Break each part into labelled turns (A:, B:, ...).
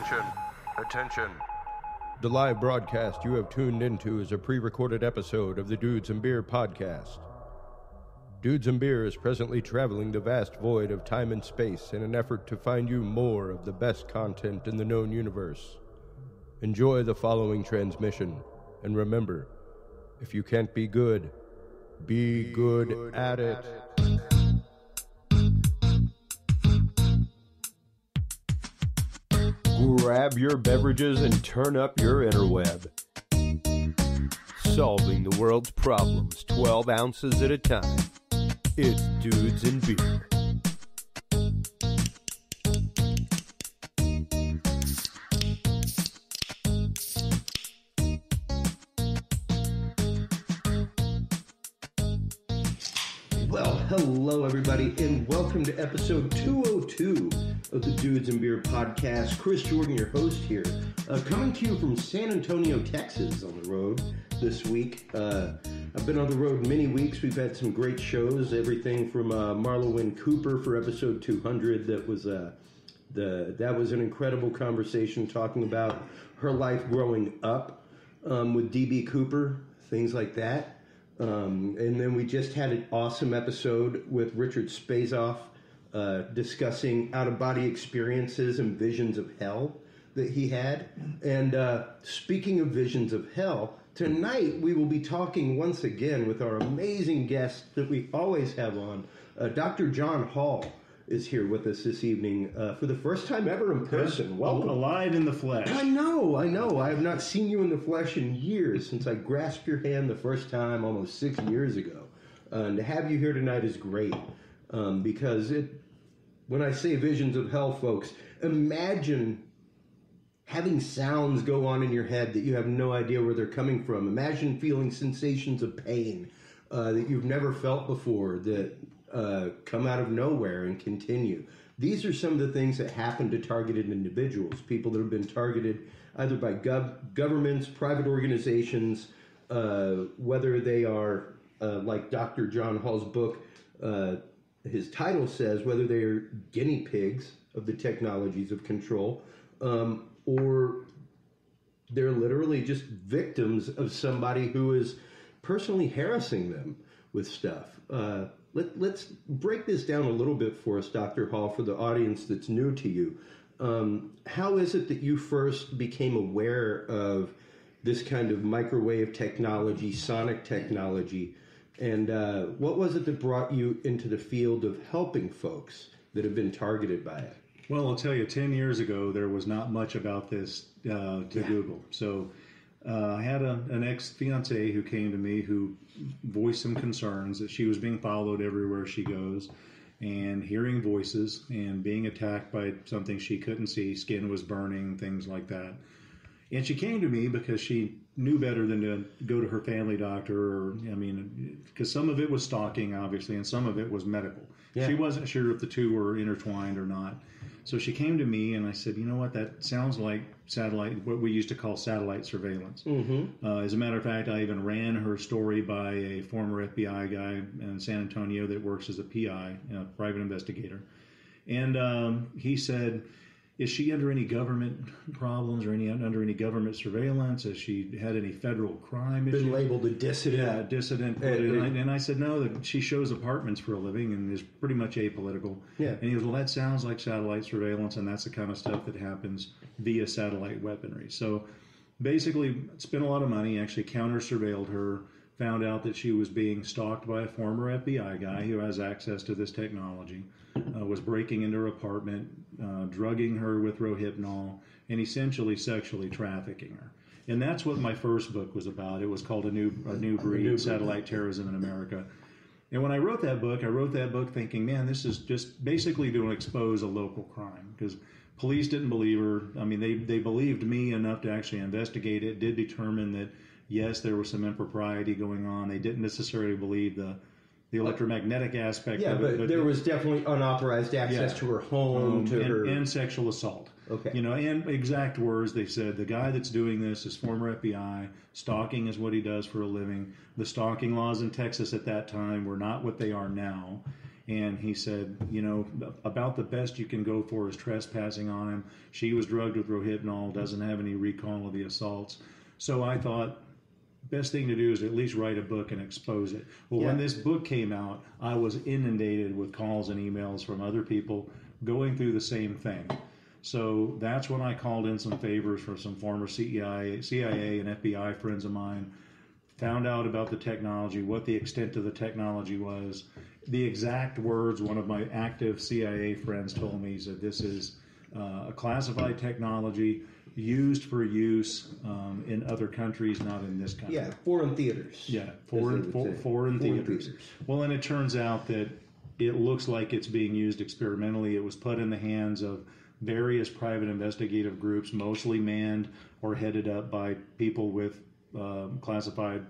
A: Attention. Attention.
B: The live broadcast you have tuned into is a pre-recorded episode of the Dudes and Beer podcast. Dudes and Beer is presently traveling the vast void of time and space in an effort to find you more of the best content in the known universe. Enjoy the following transmission, and remember, if you can't be good at it. Grab your beverages and turn up your interweb. Solving the world's problems 12 ounces at a time. It's Dudes and Beer. Well, hello everybody, and welcome to episode 202 of the Dudes and Beer podcast. Chris Jordan, your host here, coming to you from San Antonio, Texas, on the road this week. I've been on the road many weeks. We've had some great shows, everything from Marla Wynn Cooper for episode 200. That was an incredible conversation talking about her life growing up with DB Cooper, things like that. And then we just had an awesome episode with Richard Spazoff discussing out-of-body experiences and visions of hell that he had. And speaking of visions of hell, tonight we will be talking once again with our amazing guest that we always have on. Dr. John Hall is here with us this evening for the first time ever in person. Welcome.
C: Alive in the flesh.
B: I know. I have not seen you in the flesh in years, since I grasped your hand the first time almost 6 years ago. And to have you here tonight is great because when I say visions of hell, folks, imagine having sounds go on in your head that you have no idea where they're coming from. Imagine feeling sensations of pain that you've never felt before that come out of nowhere and continue. These are some of the things that happen to targeted individuals, people that have been targeted either by governments, private organizations, whether they are, like Dr. John Hall's book, his title says, whether they are guinea pigs of the technologies of control, or they're literally just victims of somebody who is personally harassing them with stuff. Let's break this down a little bit for us, Dr. Hall, for the audience that's new to you. How is it that you first became aware of this kind of microwave technology, sonic technology, and what was it that brought you into the field of helping folks that have been targeted by it?
C: Well, I'll tell you, 10 years ago, there was not much about this to Google. So I had an ex-fiancée who came to me who voiced some concerns that she was being followed everywhere she goes and hearing voices and being attacked by something she couldn't see. Skin was burning, things like that. And she came to me because she knew better than to go to her family doctor, because some of it was stalking, obviously, and some of it was medical. Yeah. She wasn't sure if the two were intertwined or not. So she came to me and I said, you know what, that sounds like satellite, what we used to call satellite surveillance. Mm-hmm. As a matter of fact, I even ran her story by a former FBI guy in San Antonio that works as a PI, a private investigator. And he said, is she under any government problems or under any government surveillance? Has she had any federal crime issues?
B: Been labeled a dissident?
C: Yeah, dissident. And I said, no, that she shows apartments for a living and is pretty much apolitical. Yeah. And he goes, well, that sounds like satellite surveillance, and that's the kind of stuff that happens via satellite weaponry. So basically, spent a lot of money, actually counter-surveilled her, found out that she was being stalked by a former FBI guy who has access to this technology, was breaking into her apartment, drugging her with Rohypnol, and essentially sexually trafficking her. And that's what my first book was about. It was called A New Breed, Satellite Terrorism in America. And when I wrote that book thinking, man, this is just basically to expose a local crime, because police didn't believe her. I mean, they believed me enough to actually investigate it, did determine that, yes, there was some impropriety going on. They didn't necessarily believe the electromagnetic aspect of it.
B: But there was definitely unauthorized access to her home,
C: and sexual assault.
B: Okay.
C: And exact words, they said, the guy that's doing this is former FBI. Stalking is what he does for a living. The stalking laws in Texas at that time were not what they are now. And he said, about the best you can go for is trespassing on him. She was drugged with Rohypnol, doesn't have any recall of the assaults. So I thought, best thing to do is at least write a book and expose it. Well, when this book came out, I was inundated with calls and emails from other people going through the same thing. So that's when I called in some favors for some former CIA and FBI friends of mine, found out about the technology, what the extent of the technology was. The exact words one of my active CIA friends told me, he said, this is a classified technology used for use in other countries, not in this country.
B: Yeah, foreign theaters.
C: Yeah, foreign theaters. Well, and it turns out that it looks like it's being used experimentally. It was put in the hands of various private investigative groups, mostly manned or headed up by people with classified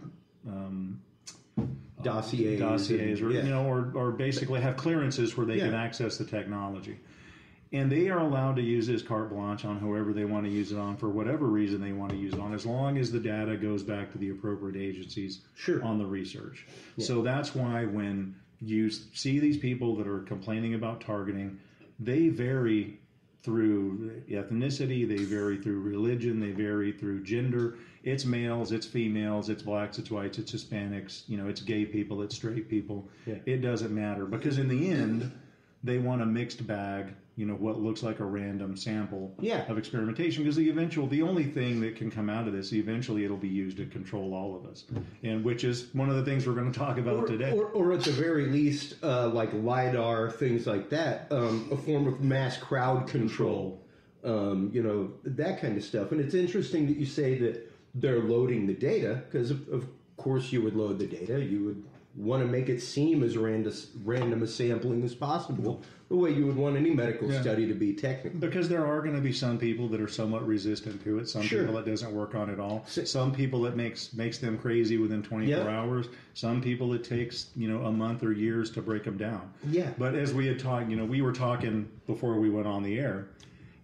C: dossiers, or basically have clearances where they can access the technology. And they are allowed to use this carte blanche on whoever they want to use it on for whatever reason they want to use it on, as long as the data goes back to the appropriate agencies on the research. Yeah. So that's why when you see these people that are complaining about targeting, they vary through ethnicity, they vary through religion, they vary through gender. It's males, it's females, it's blacks, it's whites, it's Hispanics, it's gay people, it's straight people. Yeah. It doesn't matter, because in the end, they want a mixed bag, what looks like a random sample of experimentation, because the only thing that can come out of this, eventually it'll be used to control all of us, and which is one of the things we're going to talk about today.
B: Or at the very least, like LiDAR, things like that, a form of mass crowd control, that kind of stuff. And it's interesting that you say that they're loading the data, because of course you would load the data. You would want to make it seem as random a sampling as possible, the way you would want any medical study to be technical.
C: Because there are going to be some people that are somewhat resistant to it, some people it doesn't work on at all, some people it makes them crazy within 24 hours, some people it takes, a month or years to break them down. Yeah. But as we had talked, we were talking before we went on the air,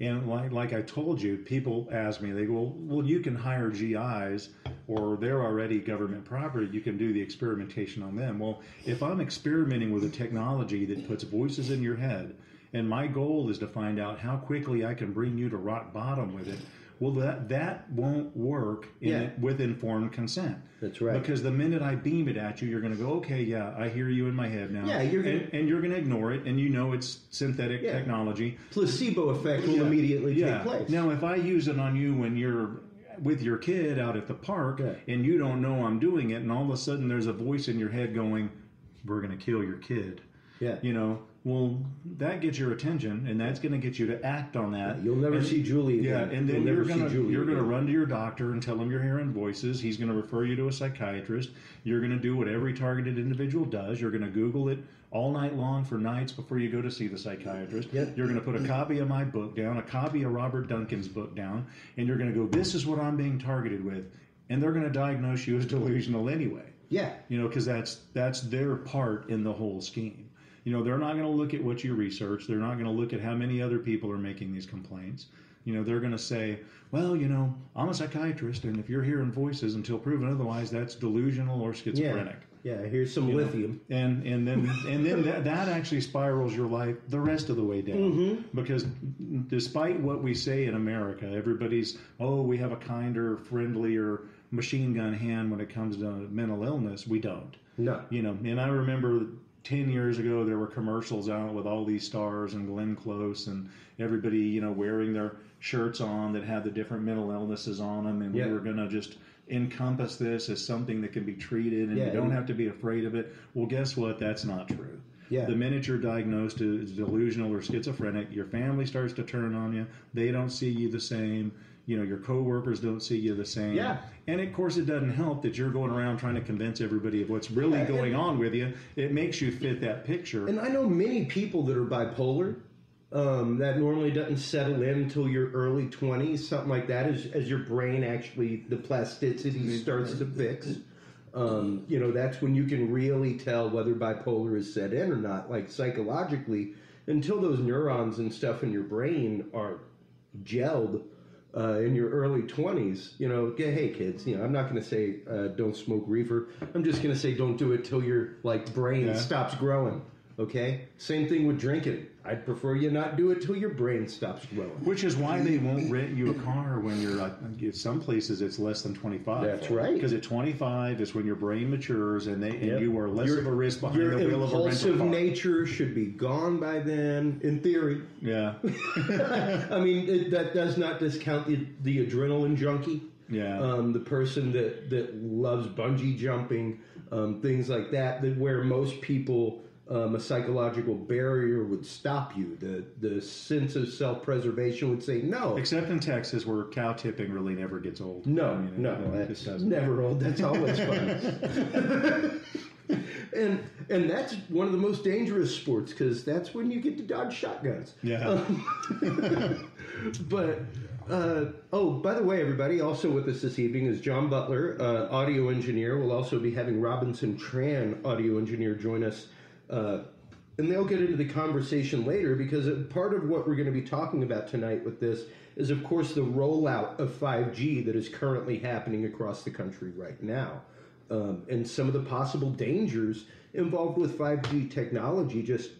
C: and like I told you, people ask me, they go, well, you can hire GIs, or they're already government property, you can do the experimentation on them. Well, if I'm experimenting with a technology that puts voices in your head, and my goal is to find out how quickly I can bring you to rock bottom with it, well, that won't work with informed consent. That's right. Because the minute I beam it at you, you're going to go, okay, I hear you in my head now. Yeah, you're going to ignore it, and it's synthetic technology.
B: Placebo effect will immediately take place.
C: Now, if I use it on you when you're with your kid out at the park, and you don't know I'm doing it, and all of a sudden there's a voice in your head going, we're going to kill your kid. Yeah. Well, that gets your attention, and that's going to get you to act on that.
B: You'll never see Julie again.
C: Yeah, and then you're going to run to your doctor and tell him you're hearing voices. He's going to refer you to a psychiatrist. You're going to do what every targeted individual does. You're going to Google it all night long for nights before you go to see the psychiatrist. Yep. You're going to put a copy of my book down, a copy of Robert Duncan's book down, and you're going to go, this is what I'm being targeted with. And they're going to diagnose you as delusional anyway. Yeah. Because that's their part in the whole scheme. They're not going to look at what you research. They're not going to look at how many other people are making these complaints. They're going to say, well, I'm a psychiatrist, and if you're hearing voices until proven otherwise, that's delusional or schizophrenic.
B: Yeah, here's some lithium.
C: And then that actually spirals your life the rest of the way down. Because despite what we say in America, everybody's, we have a kinder, friendlier machine gun hand when it comes to mental illness. We don't. No. And I remember 10 years ago, there were commercials out with all these stars and Glenn Close and everybody, wearing their shirts on that had the different mental illnesses on them. And we were going to just encompass this as something that can be treated, and you don't have to be afraid of it. Well, guess what? That's not true. Yeah. The minute you're diagnosed as delusional or schizophrenic, your family starts to turn on you. They don't see you the same. Your coworkers don't see you the same. Yeah. And of course, it doesn't help that you're going around trying to convince everybody of what's really going on with you. It makes you fit that picture.
B: And I know many people that are bipolar. That normally doesn't settle in until your early 20s, something like that, as your brain actually, the plasticity starts to fix. That's when you can really tell whether bipolar is set in or not. Like psychologically, until those neurons and stuff in your brain are gelled in your early 20s, hey kids, I'm not going to say don't smoke reefer. I'm just going to say don't do it till your brain stops growing.
C: Okay.
B: Same thing with drinking. I'd prefer you not do it till your brain stops dwelling.
C: Which is why they won't rent you a car when you're some places it's less than 25.
B: That's right.
C: Because at 25 is when your brain matures and you are less of a risk behind the wheel of a rental car.
B: Your impulsive nature should be gone by then, in theory.
C: Yeah.
B: I mean, that does not discount the adrenaline junkie.
C: Yeah.
B: The person that loves bungee jumping, things like that where most people... a psychological barrier would stop you. The sense of self-preservation would say no.
C: Except in Texas, where cow tipping really never gets old.
B: No, that's never old. That's always fun. and that's one of the most dangerous sports because that's when you get to dodge shotguns.
C: Yeah.
B: But by the way, everybody, also with us this evening is John Butler, audio engineer. We'll also be having Robinson Tran, audio engineer, join us. And they'll get into the conversation later because part of what we're going to be talking about tonight with this is, of course, the rollout of 5G that is currently happening across the country right now. And some of the possible dangers involved with 5G technology, just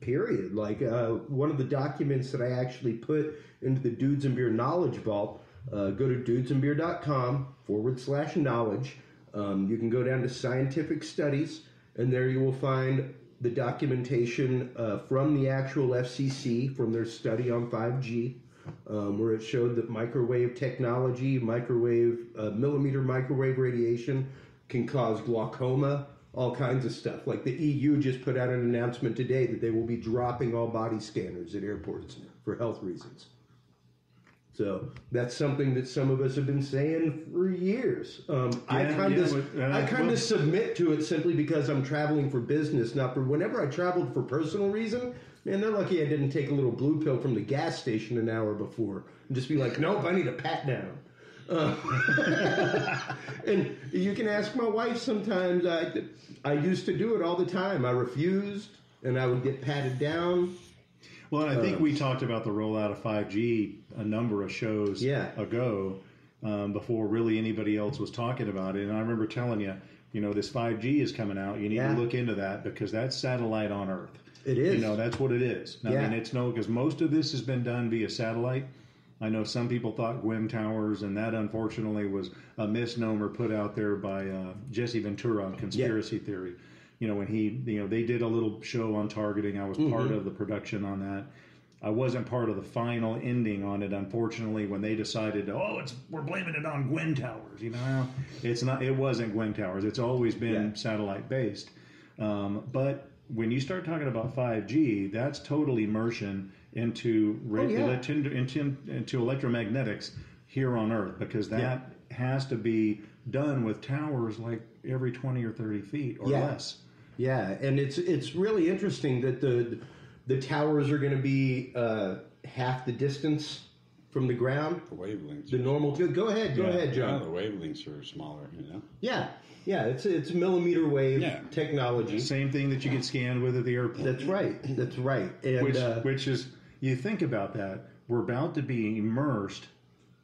B: period. Like one of the documents that I actually put into the Dudes and Beer Knowledge Vault, go to dudesandbeer.com/knowledge. You can go down to scientific studies. And there you will find the documentation from the actual FCC, from their study on 5G, where it showed that microwave technology, millimeter microwave radiation can cause glaucoma, all kinds of stuff. Like the EU just put out an announcement today that they will be dropping all body scanners at airports for health reasons. So that's something that some of us have been saying for years. I kind of submit to it simply because I'm traveling for business, not for whenever I traveled for personal reason. Man, they're lucky I didn't take a little blue pill from the gas station an hour before and just be like, nope, I need a pat down. And you can ask my wife sometimes. I used to do it all the time. I refused, and I would get patted down.
C: Well, and I think we talked about the rollout of 5G a number of shows ago before really anybody else was talking about it. And I remember telling you, this 5G is coming out. You need to look into that because that's satellite on Earth.
B: It is.
C: That's what it is. I mean, it's because most of this has been done via satellite. I know some people thought Gwyn Towers, and that unfortunately was a misnomer put out there by Jesse Ventura on conspiracy theory. When they did a little show on targeting. I was part of the production on that. I wasn't part of the final ending on it, unfortunately, when they decided, we're blaming it on Gwyn Towers. It's not. It wasn't Gwyn Towers. It's always been satellite based. But when you start talking about 5G, that's total immersion into into electromagnetics here on Earth, because that has to be done with towers like every 20 or 30 feet or less.
B: Yeah, and it's really interesting that the towers are going to be half the distance from the ground.
A: The wavelengths.
B: The normal. Go ahead, John.
A: Yeah, the wavelengths are smaller.
B: Yeah, it's millimeter wave technology.
C: Same thing that you get scanned with at the airport.
B: That's right. And
C: which is, you think about that, we're about to be immersed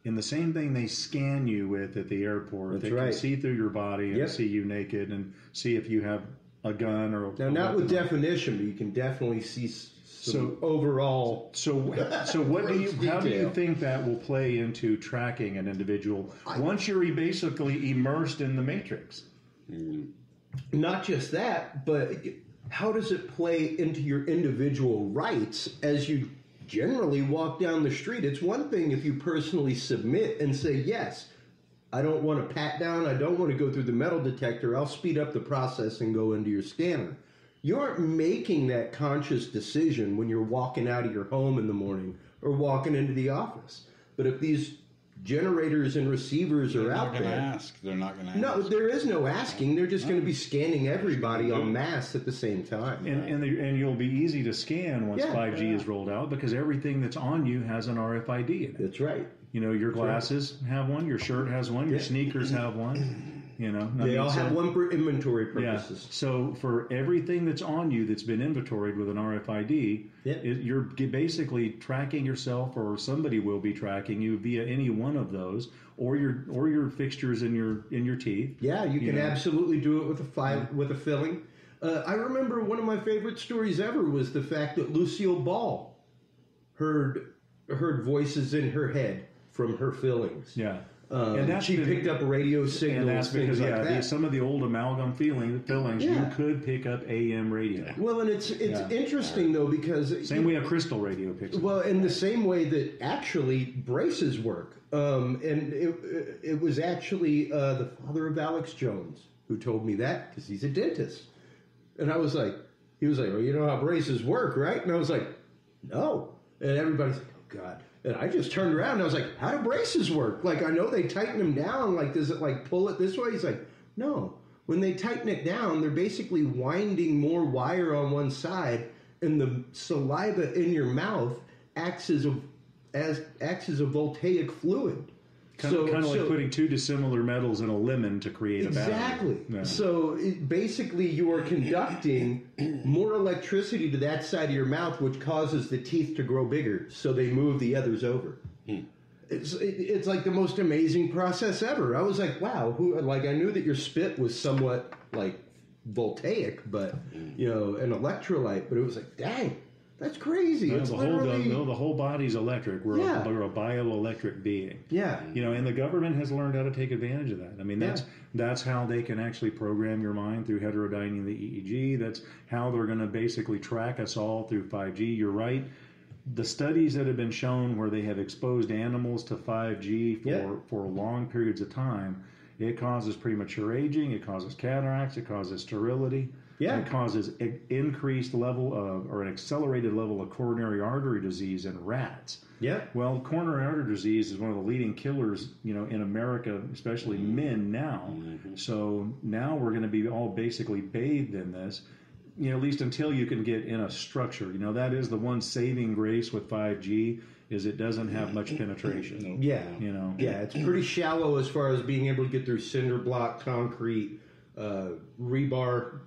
C: in the same thing they scan you with at the airport. They can see through your body and see you naked and see if you have a gun or
B: now, not with definition, but you can definitely see some overall.
C: So what how do you think that will play into tracking an individual once you're basically immersed in the matrix?
B: Not just that, but how does it play into your individual rights as you generally walk down the street? It's one thing if you personally submit and say, yes, I don't want to pat down, I don't want to go through the metal detector, I'll speed up the process and go into your scanner. You aren't making that conscious decision when you're walking out of your home in the morning or walking into the office. But if these generators and receivers are out there...
A: They're not going to ask.
B: No, there is no asking. They're just going to be scanning everybody en masse at the same time.
C: And you'll be easy to scan once 5G is rolled out because everything that's on you has an RFID in it.
B: That's right.
C: Your glasses have one, your shirt has one, your sneakers have one.
B: They all have one for inventory purposes.
C: Yeah. So for everything that's on you that's been inventoried with an RFID, you're basically tracking yourself, or somebody will be tracking you via any one of those, or your fixtures in your teeth.
B: Yeah, you can absolutely do it with a filling. I remember one of my favorite stories ever was the fact that Lucille Ball heard voices in her head from her fillings.
C: Yeah.
B: And she picked up radio signals.
C: And that's because,
B: things like that.
C: some of the old amalgam fillings, you could pick up AM radio.
B: Well, and it's interesting, though, because...
C: Same way a crystal radio picks up.
B: Well, in the same way that actually braces work. And it was actually the father of Alex Jones who told me that, because he's a dentist. And he was like, well, you know how braces work, right? And I was like, no. And everybody's like, oh, God. And I just turned around and I was like, how do braces work? Like, I know they tighten them down. Like, does it, like, pull it this way? He's like, no. When they tighten it down, they're basically winding more wire on one side, and the saliva in your mouth acts as a voltaic fluid.
C: Kind of like putting two dissimilar metals in a lemon to create a battery.
B: Exactly.
C: Yeah.
B: So basically you are conducting more electricity to that side of your mouth, which causes the teeth to grow bigger, so they move the others over. It's like the most amazing process ever. I was like, wow. I knew that your spit was somewhat like voltaic, but an electrolyte. But it was like, dang. That's crazy.
C: The whole body's electric. We're a bioelectric being.
B: Yeah.
C: And the government has learned how to take advantage of that. I mean, that's how they can actually program your mind through heterodyning the EEG. That's how they're going to basically track us all through 5G. You're right. The studies that have been shown where they have exposed animals to 5G for long periods of time, it causes premature aging, it causes cataracts, it causes sterility. Yeah. It causes an increased level or an accelerated level of coronary artery disease in rats.
B: Yeah.
C: Well, coronary artery disease is one of the leading killers, in America, especially men now. Mm-hmm. So now we're going to be all basically bathed in this, at least until you can get in a structure. That is the one saving grace with 5G is it doesn't have much penetration.
B: Yeah. Yeah, it's pretty shallow as far as being able to get through cinder block, concrete, rebar,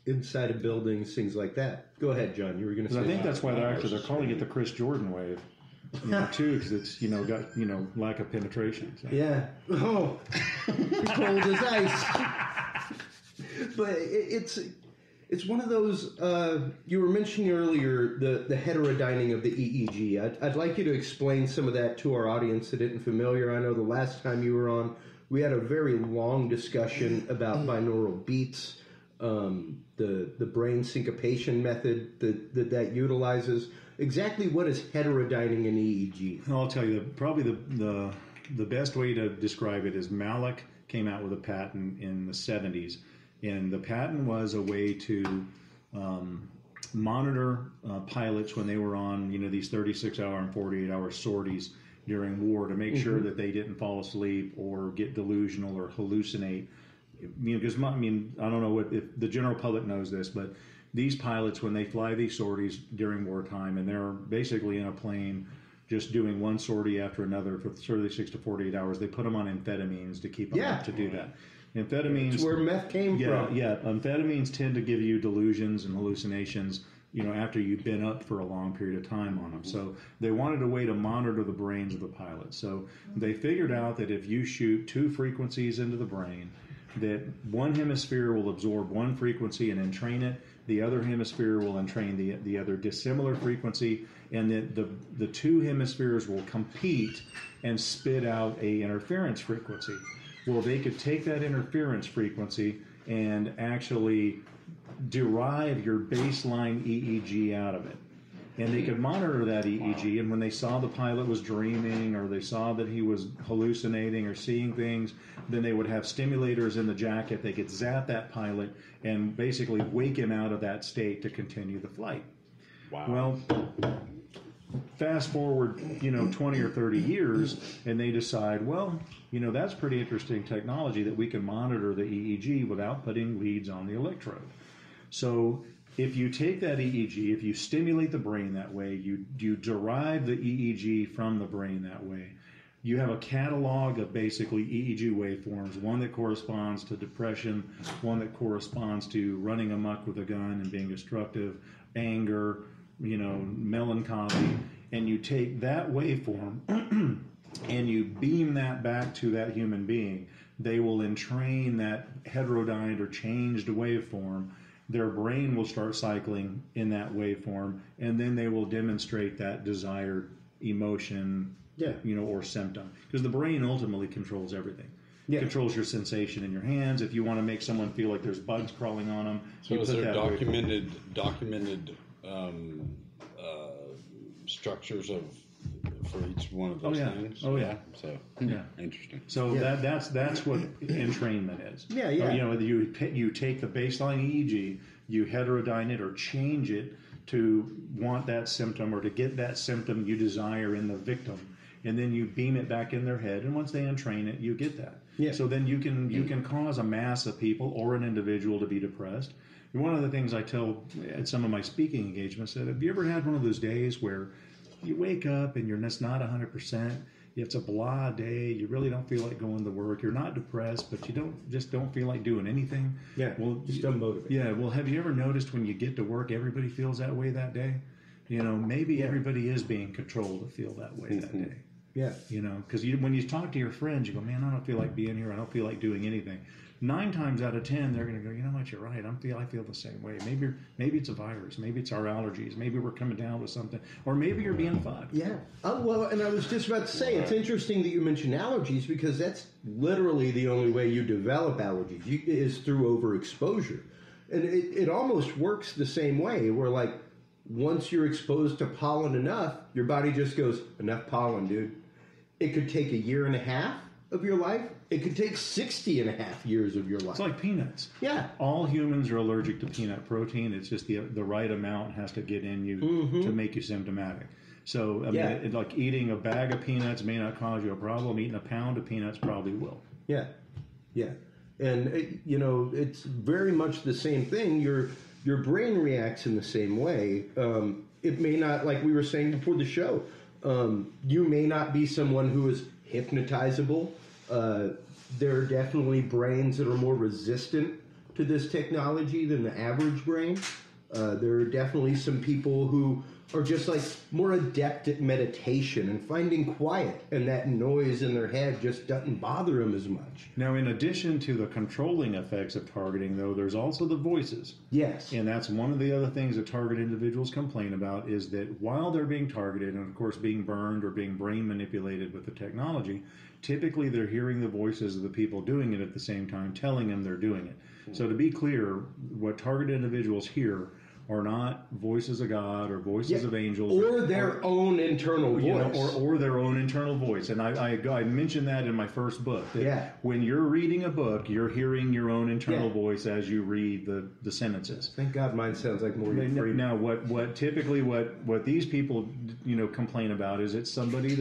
B: inside of buildings, things like that. Go ahead, John. You were going to say.
C: I think that's why they're calling it the Chris Jordan wave, too, because it's got lack of penetration. So.
B: Yeah. Oh, cold as ice. But it's one of those. You were mentioning earlier the heterodyning of the EEG. I'd like you to explain some of that to our audience that isn't familiar. I know the last time you were on, we had a very long discussion about binaural beats. The brain syncopation method that utilizes. Exactly what is heterodyning in EEG?
C: I'll tell you, probably the best way to describe it is Malik came out with a patent in the 70s, and the patent was a way to monitor pilots when they were on these 36-hour and 48-hour sorties during war to make sure that they didn't fall asleep or get delusional or hallucinate. Because I don't know if the general public knows this, but these pilots, when they fly these sorties during wartime, and they're basically in a plane just doing one sortie after another for 36 to 48 hours, they put them on amphetamines to keep them up to do that. Amphetamines.
B: It's where meth came from.
C: Yeah, amphetamines tend to give you delusions and hallucinations, after you've been up for a long period of time on them. So they wanted a way to monitor the brains of the pilots. So they figured out that if you shoot two frequencies into the brain, that one hemisphere will absorb one frequency and entrain it. The other hemisphere will entrain the other dissimilar frequency, and that the two hemispheres will compete and spit out a interference frequency. Well, they could take that interference frequency and actually derive your baseline EEG out of it. And they could monitor that EEG, and when they saw the pilot was dreaming or they saw that he was hallucinating or seeing things, then they would have stimulators in the jacket. They could zap that pilot and basically wake him out of that state to continue the flight.
A: Wow.
C: Well, fast forward, 20 or 30 years, and they decide, well, that's pretty interesting technology that we can monitor the EEG without putting leads on the electrode. So if you take that EEG, if you stimulate the brain that way, you derive the EEG from the brain that way, you have a catalog of basically EEG waveforms, one that corresponds to depression, one that corresponds to running amok with a gun and being destructive, anger, melancholy, and you take that waveform and you beam that back to that human being. They will entrain that heterodyned or changed waveform, their brain will start cycling in that waveform, and then they will demonstrate that desired emotion, or symptom. Because the brain ultimately controls everything. It controls your sensation in your hands. If you want to make someone feel like there's bugs crawling on them,
A: so is there documented structures for each one of those things?
C: Oh yeah.
A: So interesting.
C: So that's what entrainment is.
B: Yeah.
C: You take the baseline EEG, you heterodyne it or change it to want that symptom or to get that symptom you desire in the victim, and then you beam it back in their head. And once they entrain it, you get that. Yeah. So then you can cause a mass of people or an individual to be depressed. And one of the things I tell at some of my speaking engagements that, have you ever had one of those days where you wake up and you're just not 100%? It's a blah day. You really don't feel like going to work. You're not depressed, but you don't feel like doing anything.
B: Yeah.
C: Well,
B: just unmotivated.
C: Yeah. Well, have you ever noticed when you get to work, everybody feels that way that day? Maybe everybody is being controlled to feel that way that day.
B: Yeah.
C: Because when you talk to your friends, you go, man, I don't feel like being here. I don't feel like doing anything. 9 times out of 10, they're going to go, you know what, you're right. I feel the same way. Maybe it's a virus. Maybe it's our allergies. Maybe we're coming down with something. Or maybe you're being fucked.
B: Yeah. Well, and I was just about to say, it's interesting that you mentioned allergies, because that's literally the only way you develop allergies is through overexposure. And it almost works the same way, where like once you're exposed to pollen enough, your body just goes, enough pollen, dude. It could take 1.5 years of your life. It could take 60.5 years of your life.
C: It's like peanuts.
B: Yeah.
C: All humans are allergic to peanut protein. It's just the right amount has to get in you to make you symptomatic. So, I mean, like eating a bag of peanuts may not cause you a problem. Eating a pound of peanuts probably will.
B: Yeah. Yeah. And, it's very much the same thing. Your brain reacts in the same way. It may not, like we were saying before the show, you may not be someone who is hypnotizable. There are definitely brains that are more resistant to this technology than the average brain. There are definitely some people who are just like more adept at meditation and finding quiet, and that noise in their head just doesn't bother them as much.
C: Now, in addition to the controlling effects of targeting, though, there's also the voices.
B: Yes.
C: And that's one of the other things that target individuals complain about, is that while they're being targeted and, of course, being burned or being brain manipulated with the technology, typically they're hearing the voices of the people doing it at the same time, telling them they're doing it. So to be clear, what targeted individuals hear are not voices of God or voices of angels,
B: or their own internal voice,
C: or their own internal voice. And I mentioned that in my first book. When you're reading a book, you're hearing your own internal voice as you read the sentences.
B: Thank God, mine sounds like Morgan Freeman.
C: Now, what typically what these people complain about is it's somebody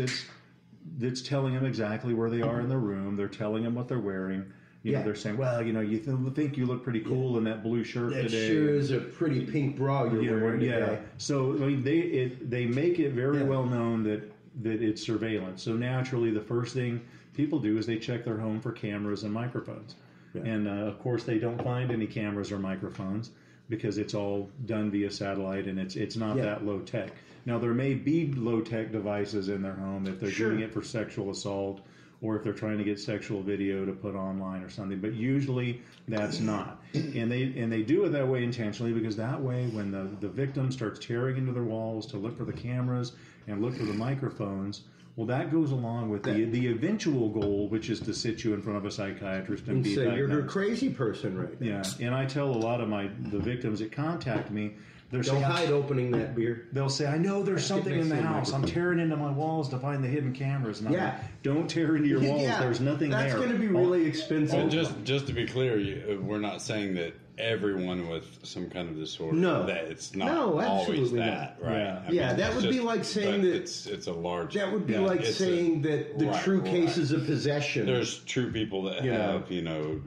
C: that's telling them exactly where they are in the room. They're telling them what they're wearing. They're saying, well, you think you look pretty cool in that blue shirt
B: that
C: today.
B: That sure is a pretty pink bra you're wearing today.
C: So I mean, they make it very well known that it's surveillance. So naturally, the first thing people do is they check their home for cameras and microphones. Yeah. And of course, they don't find any cameras or microphones because it's all done via satellite, and it's not that low tech. Now, there may be low tech devices in their home if they're doing it for sexual assault, or if they're trying to get sexual video to put online or something. But usually that's not. And they do it that way intentionally, because that way when the victim starts tearing into their walls to look for the cameras and look for the microphones, well, that goes along with the eventual goal, which is to sit you in front of a psychiatrist and be
B: say, you're a crazy person right now.
C: Yeah, and I tell a lot of the victims that contact me,
B: don't hide opening that beer.
C: They'll say, I know there's something in the house. I'm tearing into my walls to find the hidden cameras. And I'm like, don't tear into your walls. There's nothing there.
B: That's going to be really expensive.
A: Well, just to be clear, we're not saying that everyone with some kind of disorder.
B: No,
A: that it's not always that,
B: not.
A: right?
B: Yeah, I mean, that would be like saying that
A: it's a large.
B: That would be like saying that the true cases of possession.
A: There's true people that have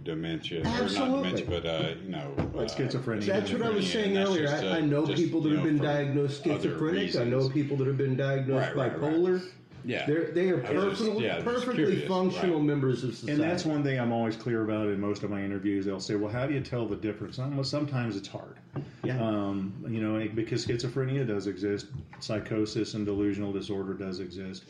A: dementia,
B: absolutely.
A: Or not dementia, but
C: like schizophrenia.
B: That's what I was saying earlier. I know people that have been diagnosed schizophrenic. I know people that have been diagnosed bipolar.
A: Yeah,
B: they are perfectly functional members of society.
C: And that's one thing I'm always clear about in most of my interviews. They'll say, well, how do you tell the difference? Well, sometimes it's hard. Yeah. Because schizophrenia does exist, psychosis and delusional disorder does exist.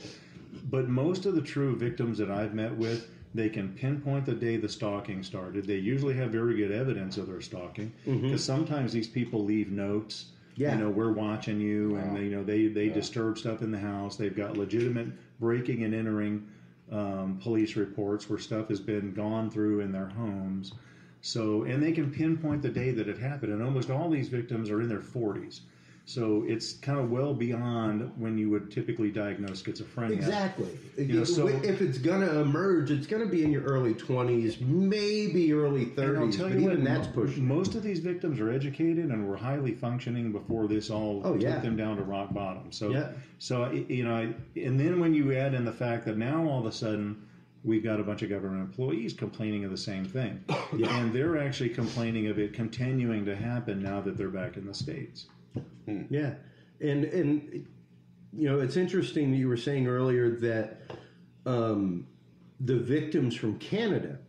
C: But most of the true victims that I've met with, They can pinpoint the day the stalking started. They usually have very good evidence of their stalking because sometimes these people leave notes.
B: Yeah.
C: We're watching you, and they disturb stuff in the house. They've got legitimate breaking and entering police reports where stuff has been gone through in their homes. So, and they can pinpoint the day that it happened. And almost all these victims are in their 40s. So it's kind of well beyond when you would typically diagnose schizophrenia.
B: Exactly.
C: So
B: if it's going to emerge, it's going to be in your early 20s, maybe early 30s, but even that's pushing.
C: Most of these victims are educated and were highly functioning before this all took them down to rock bottom. So, and then when you add in the fact that now all of a sudden we've got a bunch of government employees complaining of the same thing. And they're actually complaining of it continuing to happen now that they're back in the States.
B: Yeah. And it's interesting that you were saying earlier that the victims from Canada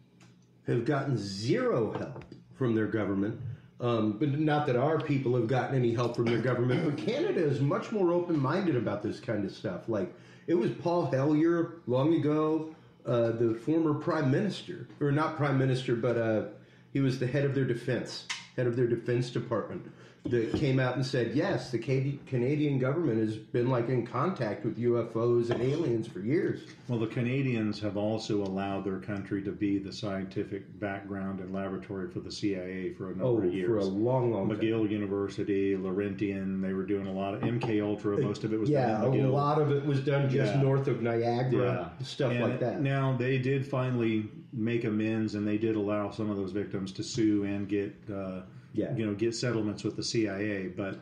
B: have gotten zero help from their government. But not that our people have gotten any help from their government, but Canada is much more open-minded about this kind of stuff. Like, it was Paul Hellyer long ago, the former prime minister, or not prime minister, but he was the head of their defense department, that came out and said, yes, the Canadian government has been in contact with UFOs and aliens for years.
C: Well, the Canadians have also allowed their country to be the scientific background and laboratory for the CIA for a number of years.
B: For a long, long time.
C: McGill University, Laurentian, they were doing a lot of MK Ultra. Most of it was done in McGill.
B: A lot of it was done just north of Niagara, stuff like that.
C: Now, they did finally make amends, and they did allow some of those victims to sue and get get settlements with the CIA, but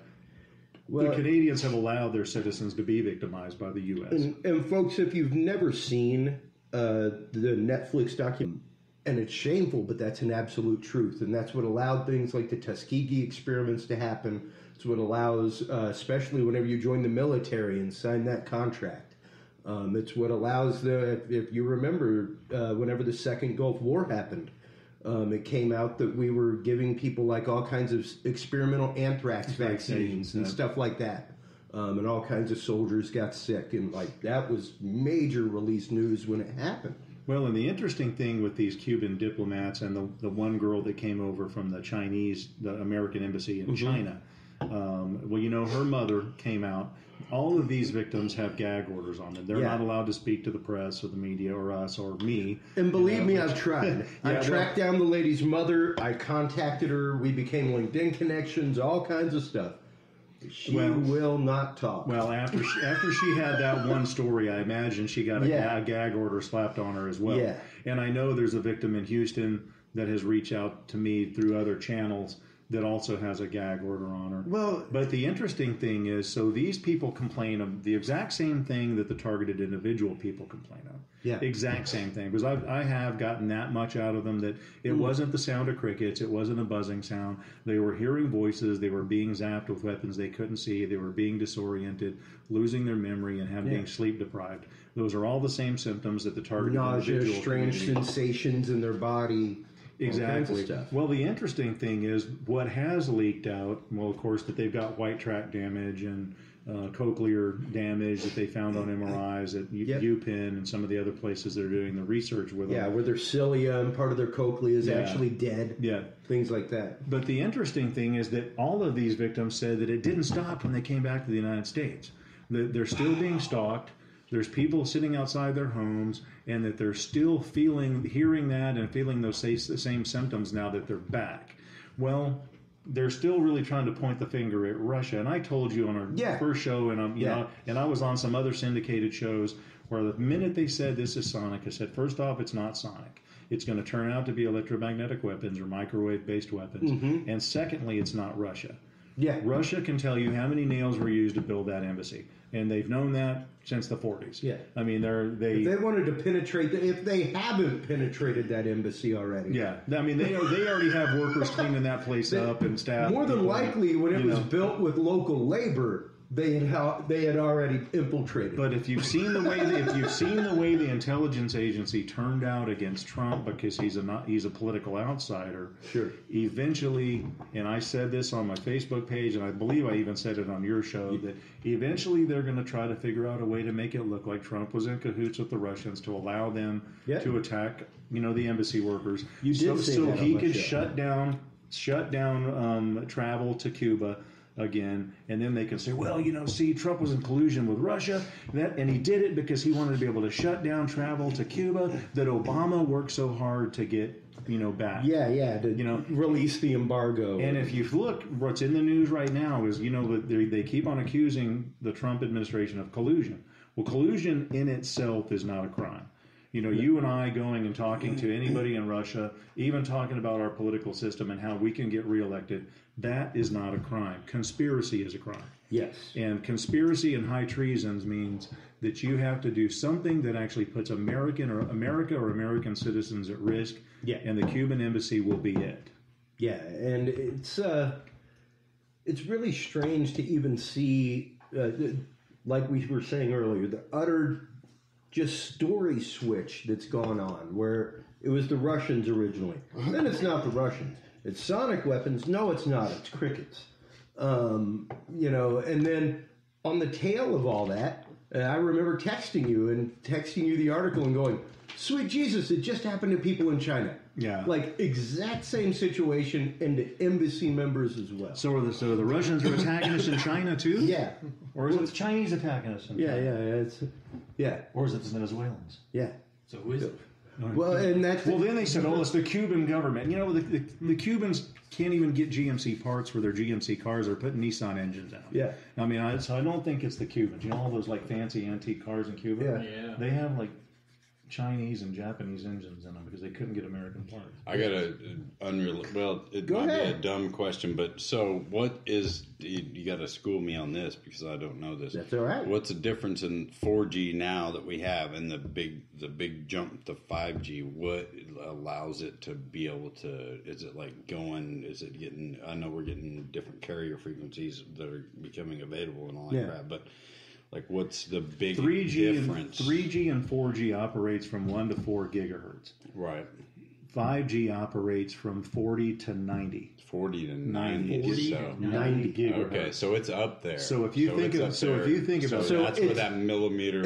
C: the Canadians have allowed their citizens to be victimized by the U.S.
B: And folks, if you've never seen the Netflix documentary, and it's shameful, but that's an absolute truth, and that's what allowed things like the Tuskegee experiments to happen. It's what allows, especially whenever you join the military and sign that contract. It's what allows if you remember, whenever the second Gulf War happened, it came out that we were giving people all kinds of experimental anthrax vaccines and stuff like that. And all kinds of soldiers got sick. And that was major release news when it happened.
C: Well, and the interesting thing with these Cuban diplomats and the one girl that came over from the American Embassy in China, her mother came out. All of these victims have gag orders on them. They're not allowed to speak to the press or the media or us or me.
B: And believe me, I've tried. I tracked down the lady's mother. I contacted her. We became LinkedIn connections, all kinds of stuff. She will not talk.
C: Well, after she had that one story, I imagine she got a gag order slapped on her as well.
B: Yeah.
C: And I know there's a victim in Houston that has reached out to me through other channels that also has a gag order on her.
B: Well,
C: but the interesting thing is, so these people complain of the exact same thing that the targeted individual people complain of.
B: Yeah.
C: Exact same thing. Because I have gotten that much out of them that it wasn't the sound of crickets. It wasn't a buzzing sound. They were hearing voices. They were being zapped with weapons they couldn't see. They were being disoriented, losing their memory, and being sleep deprived. Those are all the same symptoms that the targeted individual.
B: Nausea, strange sensations in their body.
C: Exactly. Well, the interesting thing is what has leaked out, of course, that they've got white tract damage and cochlear damage that they found on MRIs at UPenn and some of the other places that are doing the research with them.
B: Yeah, where their cilia and part of their cochlea is actually dead.
C: Yeah.
B: Things like that.
C: But the interesting thing is that all of these victims said that it didn't stop when they came back to the United States. They're still being stalked. There's people sitting outside their homes, and that they're still hearing that and feeling those same symptoms now that they're back. Well, they're still really trying to point the finger at Russia. And I told you on our first show, and I was on some other syndicated shows where the minute they said this is sonic, I said, first off, it's not sonic. It's going to turn out to be electromagnetic weapons or microwave-based weapons. Mm-hmm. And secondly, it's not Russia.
B: Yeah.
C: Russia can tell you how many nails were used to build that embassy. And they've known that since the 40s.
B: Yeah.
C: I mean,
B: if they wanted to penetrate, if they haven't penetrated that embassy already.
C: Yeah. I mean, they already have workers cleaning that place up and staff.
B: More than likely, when it was built with local labor, they had already infiltrated.
C: But if you've seen the way the intelligence agency turned out against Trump because he's a political outsider.
B: Sure.
C: Eventually, and I said this on my Facebook page, and I believe I even said it on your show, that eventually they're going to try to figure out a way to make it look like Trump was in cahoots with the Russians to allow them to attack, the embassy workers.
B: You did say
C: so
B: that
C: he
B: on
C: could
B: my
C: shut down travel to Cuba again, and then they can say, well, see, Trump was in collusion with Russia, and he did it because he wanted to be able to shut down travel to Cuba that Obama worked so hard to get, back.
B: Yeah, to release the embargo.
C: And if you look, what's in the news right now is, they keep on accusing the Trump administration of collusion. Well, collusion in itself is not a crime. You and I going and talking to anybody in Russia, even talking about our political system and how we can get reelected, that is not a crime. Conspiracy is a crime.
B: Yes.
C: And conspiracy and high treasons means that you have to do something that actually puts America or American citizens at risk.
B: Yeah.
C: And the Cuban Embassy will be it.
B: Yeah, and it's really strange to even see, like we were saying earlier, the utter just story switch that's gone on, where it was the Russians originally. Then it's not the Russians. It's sonic weapons. No, it's not. It's crickets. And then on the tail of all that, I remember texting you the article and going, sweet Jesus, it just happened to people in China.
C: Yeah.
B: Like, exact same situation, and the embassy members as well.
C: So the Russians are attacking us in China too?
B: Yeah.
C: Or is it the Chinese attacking us in China?
B: Yeah.
C: Or is it the Venezuelans?
B: Yeah.
D: So who is it?
B: Well, and that's...
C: Well, then they said, it's the Cuban government. The Cubans can't even get GMC parts for their GMC cars. They're putting Nissan engines out.
B: Yeah.
C: I mean, so I don't think it's the Cubans. All those, fancy antique cars in Cuba?
D: Yeah.
C: They have, Chinese and Japanese engines in them because they couldn't get American parts.
A: I got it might be a dumb question, but so what is, you got to school me on this because I don't know this.
B: That's all right.
A: What's the difference in 4G now that we have and the big jump to 5G? What allows it to be able to, is it getting, I know we're getting different carrier frequencies that are becoming available and all that crap, but what's the big
C: 3G
A: difference?
C: 3G and 4G operates from 1 to 4 gigahertz.
A: Right.
C: 5G operates from 40 to 90.
A: 40 to 90.
D: 40
A: so.
D: to
C: 90 gigahertz.
A: Okay, so it's up there.
C: So if you think about
A: that's where that millimeter.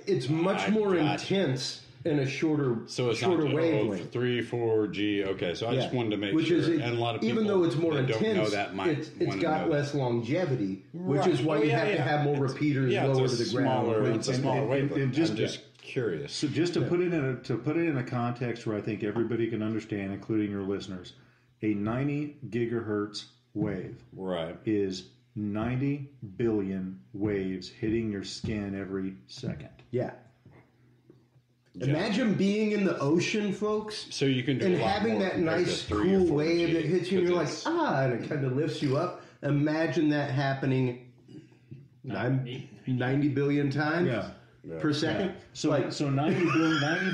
B: It's much more intense in a shorter wavelength.
A: 3, 4G. Okay, so I just wanted to make
B: which
A: sure.
B: Is
A: and a lot of people
B: even though it's more
A: that
B: intense,
A: don't know that might
B: it's got less longevity, which
A: Right.
B: is why you have to have more repeaters lower to the ground.
A: It's a smaller wavelength. I'm just curious.
C: So just to put it in a context where I think everybody can understand, including your listeners, a 90 gigahertz wave is 90 billion waves hitting your skin every second.
B: Yeah. Imagine being in the ocean, folks,
A: so you can do
B: and
A: a lot
B: having
A: more
B: that nice cool wave that hits you, and you're like, and it kind of lifts you up. Imagine that happening 90 billion times per second.
C: Yeah. So 90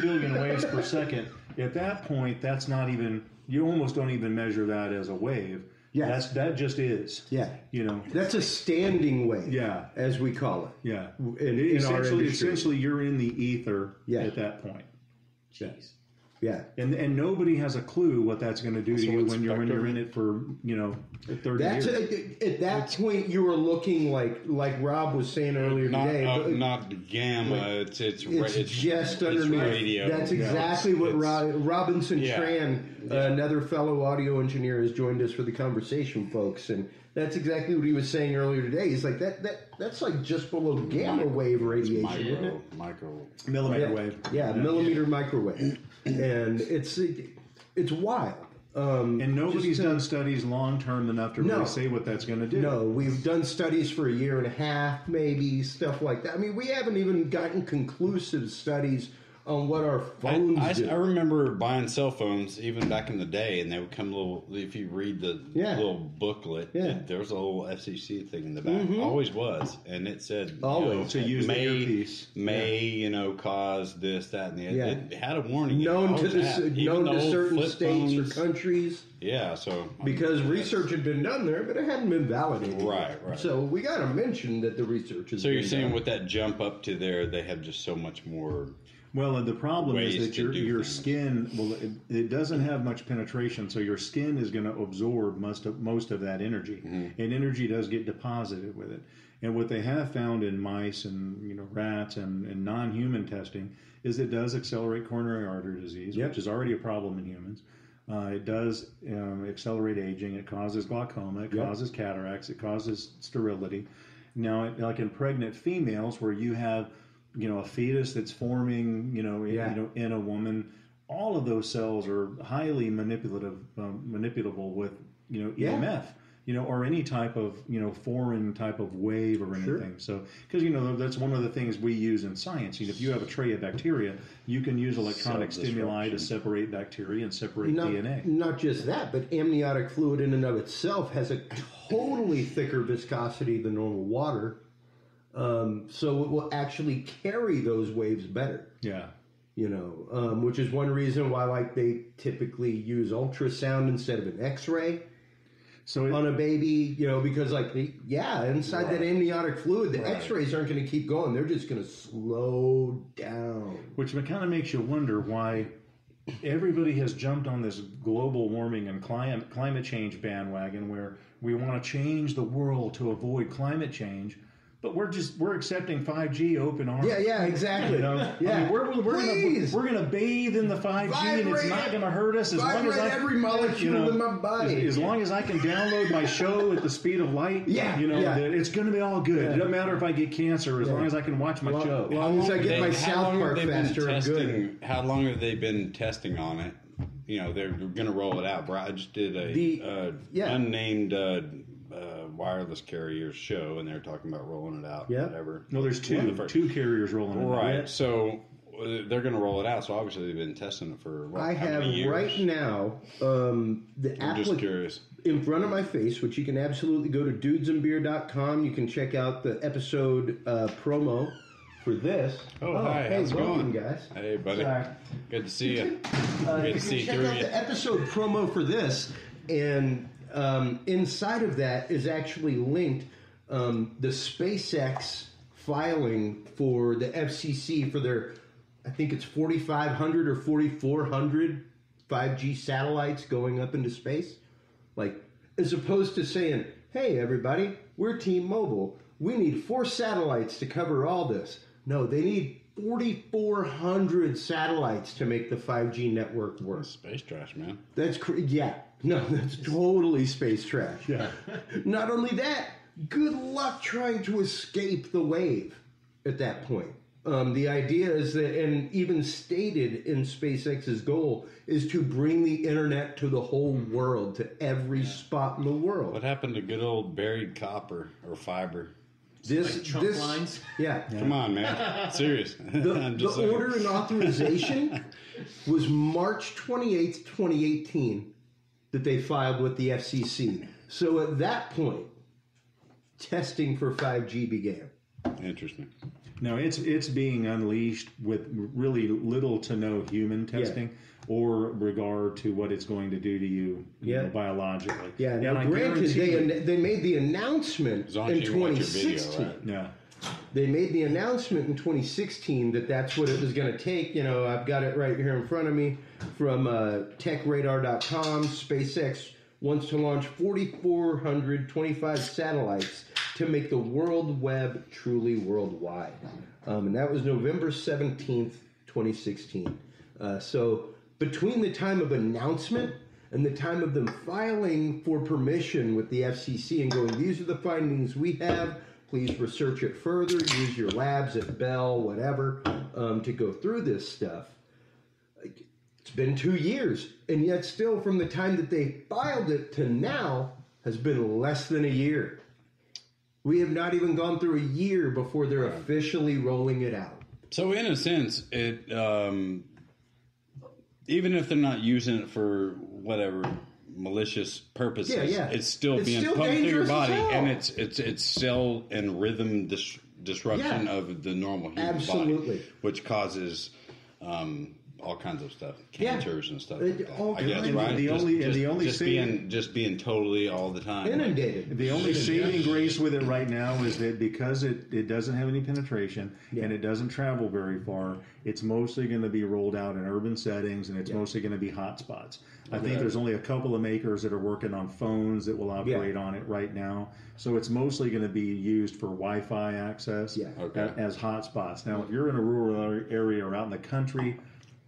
C: billion waves per second. At that point, that's not even. You almost don't even measure that as a wave. Yeah, that just is.
B: Yeah, that's a standing wave.
C: Yeah,
B: as we call it.
C: Yeah,
B: in our industry.
C: Essentially, you're in the ether at that point.
D: Jeez.
B: Yeah,
C: and nobody has a clue what that's going to do to you when you're in it for 30 years.
B: At that point, you were looking like Rob was saying earlier today.
A: Not gamma. It's
B: just underneath.
A: Radio.
B: That's exactly what Robinson Tran, another fellow audio engineer, has joined us for the conversation, folks, and that's exactly what he was saying earlier today. He's like that's like just below gamma wave radiation,
C: millimeter wave.
B: Yeah, millimeter microwave, and it's wild.
C: And nobody's done studies long term enough to really say what that's going to do.
B: No, we've done studies for a year and a half, maybe, stuff like that. I mean, we haven't even gotten conclusive studies on what our phones do.
A: I remember buying cell phones even back in the day, and they would come if you read the little booklet, there was a little FCC thing in the back. Always was. And it said,
B: always
C: to use the earpiece.
A: Cause this, that, and the other. It had a warning.
B: Known to certain states or countries.
A: Yeah, so.
B: Because research had been done there, but it hadn't been validated.
A: Right.
B: So we got to mention that the research is.
A: So you're saying with that jump up to there, they have just so much more.
C: Well, and the problem is that your
A: things.
C: skin, it doesn't have much penetration, so your skin is going to absorb most of that energy, and energy does get deposited with it. And what they have found in mice and rats and non-human testing is it does accelerate coronary artery disease, which is already a problem in humans. It does accelerate aging. It causes glaucoma. It causes cataracts. It causes sterility. Now, like in pregnant females, where you have a fetus that's forming, in a woman, all of those cells are highly manipulable with, EMF, or any type of, foreign type of wave or anything. So, because, that's one of the things we use in science. If you have a tray of bacteria, you can use electronic stimuli to separate bacteria and separate DNA.
B: Not just that, but amniotic fluid in and of itself has a totally thicker viscosity than normal water. So it will actually carry those waves better.
C: Yeah.
B: Which is one reason why they typically use ultrasound instead of an X-ray on a baby, because inside that amniotic fluid, the X-rays aren't going to keep going. They're just going to slow down.
C: Which kind of makes you wonder why everybody has jumped on this global warming and climate change bandwagon where we want to change the world to avoid climate change. But we're accepting 5G open arms.
B: Yeah, exactly.
C: We're gonna bathe in the 5G, and it's not gonna hurt us as long as
B: every molecule in my body.
C: As long as I can download my show at the speed of light. It's gonna be all good. It doesn't matter if I get cancer as long as I can watch my show.
B: As long as I get my South Park faster, I'm good.
A: How long have they been testing on it? They're going to roll it out. I just did a unnamed wireless carrier show, and they're talking about rolling it out. Whatever.
C: No, there's two carriers rolling it out.
A: Right. So they're going to roll it out. So obviously they've been testing it for
B: I have
A: many years?
B: right now the
A: I'm just curious.
B: In front of my face, which you can absolutely go to dudesandbeer.com. You can check out the episode promo for this.
A: Hi.
B: Hey,
A: how's it
B: welcome,
A: going?
B: Guys.
A: Hey, buddy.
B: Sorry.
A: Good to see you. Good to see
B: check out the episode promo for this, and inside of that is actually linked the SpaceX filing for the FCC for their, I think it's 4,500 or 4,400 5G satellites going up into space. As opposed to saying, hey, everybody, we're T-Mobile. We need 4 satellites to cover all this. No, they need 4,400 satellites to make the 5G network work.
A: Space trash, man.
B: That's that's totally space trash.
C: Yeah.
B: Not only that, good luck trying to escape the wave at that point. The idea is that, and even stated in SpaceX's goal, is to bring the internet to the whole world, to every spot in the world.
A: What happened to good old buried copper or fiber?
D: This lines?
B: Yeah.
A: Come on, man. Serious.
B: The order and authorization was March 28th, 2018 that they filed with the FCC. So at that point, testing for 5G began.
A: Interesting.
C: Now it's being unleashed with really little to no human testing or regard to what it's going to do to you, biologically.
B: Yeah. Now, granted, they made the announcement in 2016.
C: Right? Yeah.
B: They made the announcement in 2016 that that's what it was going to take. I've got it right here in front of me from techradar.com. SpaceX wants to launch 4,425 satellites to make the world web truly worldwide. And that was November 17th, 2016. So between the time of announcement and the time of them filing for permission with the FCC and going, these are the findings we have, please research it further, use your labs at Bell, whatever, to go through this stuff. It's been 2 years, and yet still from the time that they filed it to now has been less than a year. We have not even gone through a year before they're officially rolling it out.
A: So in a sense, it even if they're not using it for whatever malicious purposes, it's still being pumped through your body, and it's cell and rhythm disruption of the normal human body, which causes all kinds of stuff, cancers and stuff like that. I guess, right? Just being totally all the time
B: inundated.
C: The only saving grace with it right now is that because it doesn't have any penetration and it doesn't travel very far, it's mostly going to be rolled out in urban settings, and it's mostly going to be hotspots. I think there's only a couple of makers that are working on phones that will operate on it right now. So it's mostly going to be used for Wi-Fi access as hotspots. Now, if you're in a rural area or out in the country,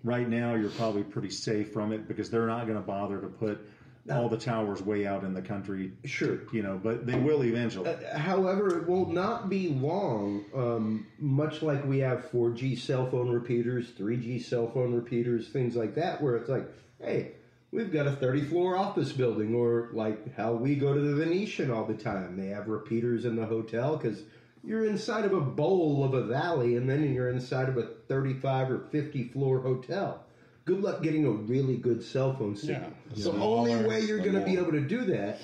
C: right now you're probably pretty safe from it because they're not going to bother to put all the towers way out in the country.
B: Sure.
C: But they will eventually.
B: However, it will not be long, much like we have 4G cell phone repeaters, 3G cell phone repeaters, things like that, where it's like, hey, we've got a 30-floor office building, or like how we go to the Venetian all the time. They have repeaters in the hotel because you're inside of a bowl of a valley, and then you're inside of a 35 or 50-floor hotel. Good luck getting a really good cell phone signal. The only way you're going to be able to do that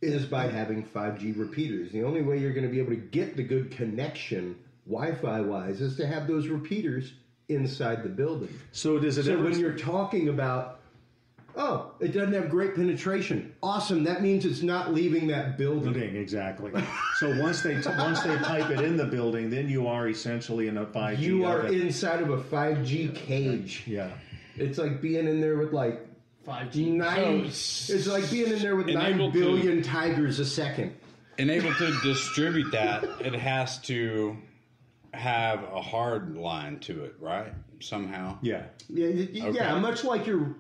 B: is by having 5G repeaters. The only way you're going to be able to get the good connection Wi-Fi-wise is to have those repeaters inside the building.
C: So
B: when you're talking about, oh, it doesn't have great penetration. Awesome. That means it's not leaving that building.
C: Exactly. So once they pipe it in the building, then you are essentially in a 5G.
B: You are inside of a 5G cage.
C: Yeah.
B: It's like being in there with like
D: 5G.
B: It's like being in there with 9 billion tigers a second.
A: And able to distribute that, it has to have a hard line to it, right? Somehow.
C: Yeah.
B: Yeah, much like your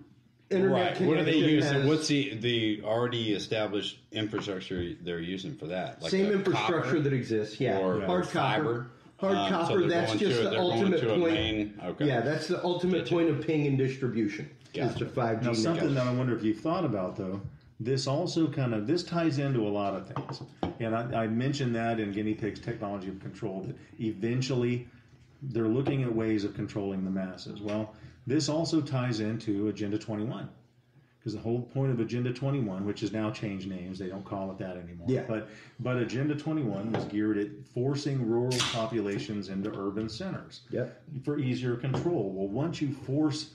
B: internet connection.
A: What are they using? What's the already established infrastructure they're using for that? Like
B: same infrastructure
A: copper?
B: that exists,
A: Or
B: hard
A: fiber?
B: Hard copper,
A: so
B: that's just the ultimate point.
A: Okay.
B: Yeah, that's the ultimate point of ping and distribution. Is to 5G.
C: Now, something that I wonder if you've thought about, though, this also this ties into a lot of things. And I mentioned that in Guinea Pig's Technology of Control, that eventually they're looking at ways of controlling the masses. Well, this also ties into Agenda 21. Because the whole point of Agenda 21, which has now changed names, they don't call it that anymore.
B: Yeah.
C: But Agenda 21 was geared at forcing rural populations into urban centers for easier control. Well, once you force,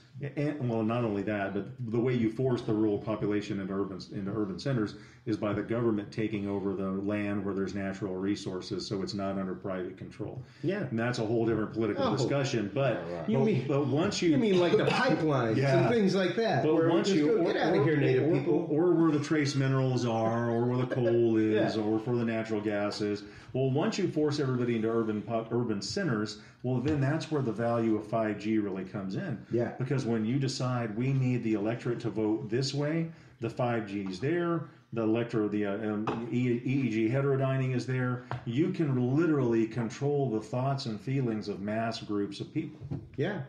C: well, not only that, but the way you force the rural population into urban centers is by the government taking over the land where there's natural resources, so it's not under private control.
B: Yeah,
C: and that's a whole different political discussion. But once you
B: mean like the pipelines and things like that.
C: But once you
B: get out of here, native people,
C: or where the trace minerals are, or where the coal is, or where the natural gas is. Well, once you force everybody into urban centers, well, then that's where the value of 5G really comes in.
B: Yeah.
C: Because when you decide we need the electorate to vote this way, the 5G is there. The EEG heterodyning is there. You can literally control the thoughts and feelings of mass groups of people.
B: Yeah.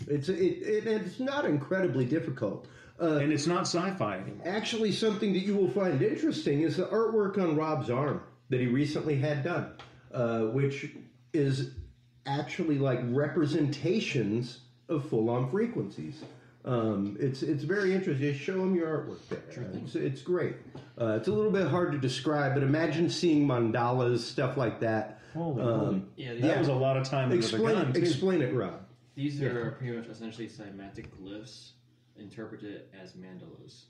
B: It's not incredibly difficult.
C: And it's not sci-fi anymore.
B: Actually, something that you will find interesting is the artwork on Rob's arm that he recently had done, which is actually like representations of full-on frequencies. It's very interesting. Just show him your artwork there. It's great. It's a little bit hard to describe, but imagine seeing mandalas, stuff like that.
C: That was a lot of time into the gun, too.
B: Explain it, Rob.
D: These are pretty much essentially cymatic glyphs interpreted as mandalas.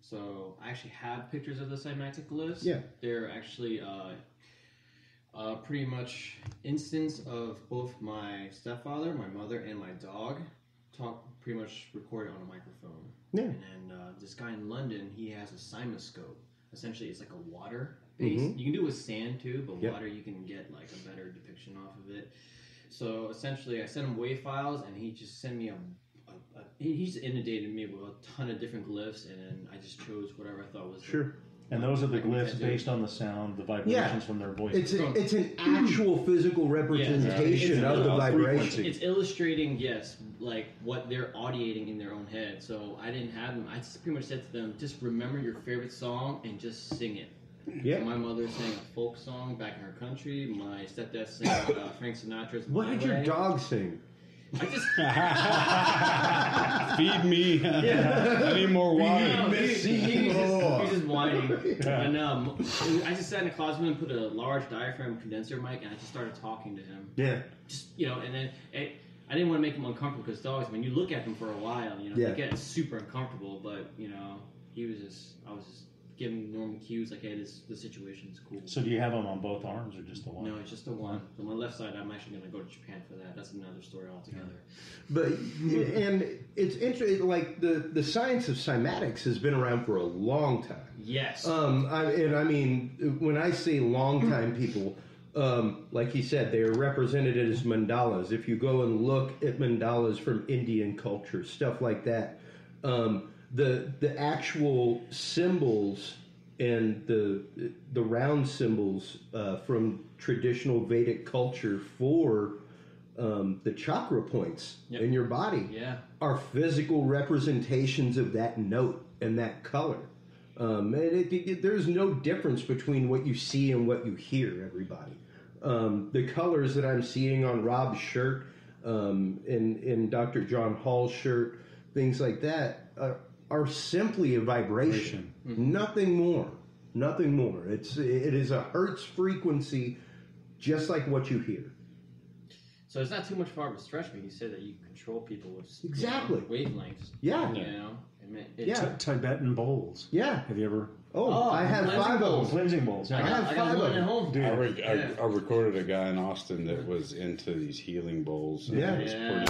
D: So I actually have pictures of the cymatic glyphs.
B: Yeah.
D: They're actually pretty much instance of both my stepfather, my mother, and my dog pretty much recorded on a microphone.
B: Yeah.
D: And then this guy in London, he has a cymoscope. Essentially, it's like a water base. Mm-hmm. You can do it with sand too, but water you can get like a better depiction off of it. So essentially, I sent him WAV files, and he just sent me he just inundated me with a ton of different glyphs, and then I just chose whatever I thought was
B: sure.
C: And those are the glyphs based on the sound, the vibrations from their voices.
B: It's an actual physical representation of the vibration.
D: It's illustrating, like what they're audiating in their own head. So I didn't have them. I just pretty much said to them, just remember your favorite song and just sing it.
B: Yeah.
D: My mother sang a folk song back in her country. My stepdad sang Frank Sinatra's
B: What
D: My
B: did your
D: Way.
B: dog sing?
D: I just
A: Feed me. I need more water.
D: he's just whining. And I just sat in the closet and put a large diaphragm condenser mic, and I just started talking to him.
C: Yeah.
D: Just and then I didn't want to make him uncomfortable because dogs, when you look at them for a while, they get super uncomfortable. But I was just giving normal cues like, hey, the situation's cool.
C: So do you have them on both arms or just the one?
D: No, it's just the one. On my left side, I'm actually going to go to Japan for that. That's another story altogether.
B: But and it's interesting. Like the science of cymatics has been around for a long time.
D: Yes.
B: I mean, when I say long time, people, like he said, they are represented as mandalas. If you go and look at mandalas from Indian culture, stuff like that, the actual symbols and the round symbols from traditional Vedic culture for the chakra points in your body are physical representations of that note and that color. And there's no difference between what you see and what you hear, everybody. The colors that I'm seeing on Rob's shirt, in Dr. John Hall's shirt, things like that, are simply a vibration. Mm-hmm. Nothing more. Nothing more. It is a hertz frequency, just like what you hear.
D: So it's not too much far of a stretch when you say that you control people with wavelengths.
B: Yeah.
C: Tibetan bowls.
B: Yeah.
C: Have you ever?
B: Oh, I have 5 of them.
C: Cleansing bowls. Yeah.
B: I have 5 of them.
D: Home.
C: Dude,
A: I recorded a guy in Austin that was into these healing bowls.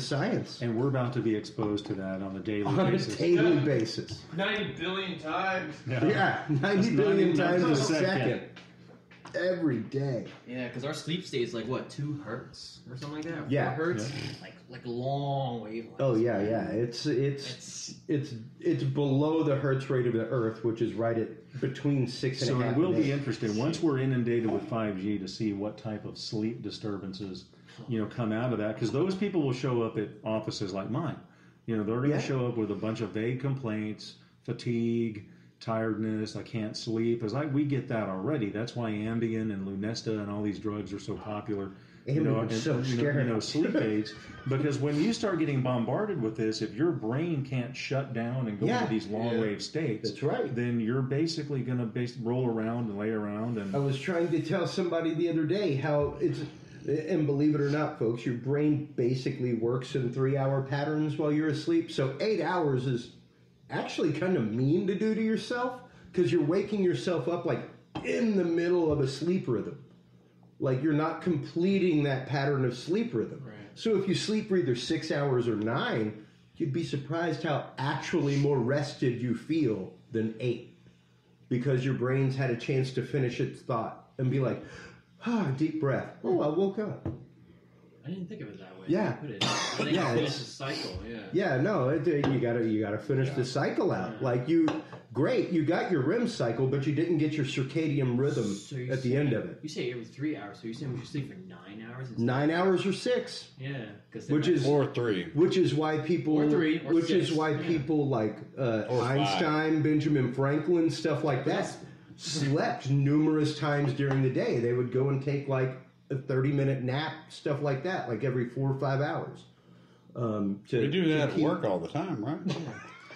B: Science.
C: And we're about to be exposed to that on a daily basis.
D: 90 billion times.
B: Yeah, 90 billion times a second. Every day.
D: Yeah, because our sleep state is like, what, 2 hertz or something like that?
B: 4
D: hertz? Yeah. Like long wavelengths.
B: Oh, yeah. It's below the hertz rate of the Earth, which is right at between 6 and a half.
C: So it will be interesting once we're inundated with 5G to see what type of sleep disturbances, come out of that. Because those people will show up at offices like mine. They're going to show up with a bunch of vague complaints, fatigue, tiredness, I can't sleep. We get that already. That's why Ambien and Lunesta and all these drugs are so popular. Sleep aids. Because when you start getting bombarded with this, if your brain can't shut down and go into these long wave states,
B: that's right,
C: then you're basically going to roll around and lay around. And
B: I was trying to tell somebody the other day how it's, and believe it or not, folks, your brain basically works in 3-hour patterns while you're asleep. So 8 hours is actually kind of mean to do to yourself, because you're waking yourself up like in the middle of a sleep rhythm. Like you're not completing that pattern of sleep rhythm. Right. So if you sleep for either 6 hours or 9, you'd be surprised how actually more rested you feel than 8, because your brain's had a chance to finish its thought and be like, deep breath. Oh, I woke up.
D: I didn't think of it that way.
B: Yeah.
D: Finish the cycle.
B: Yeah. No, you gotta finish the cycle out. Yeah. Like you got your REM cycle, but you didn't get your circadian rhythm at the end of it.
D: You say every 3 hours, so you're saying we should sleep for 9 hours?
B: 9 hours or 6.
D: Yeah,
A: or 3.
B: Which is why people.
D: Or 3. Or
B: which
D: 6.
B: is why people like Einstein, 5. Benjamin Franklin, stuff like that, slept numerous times during the day. They would go and take like a 30-minute nap, stuff like that, like every 4 or 5 hours.
A: We do that at work all the time, right?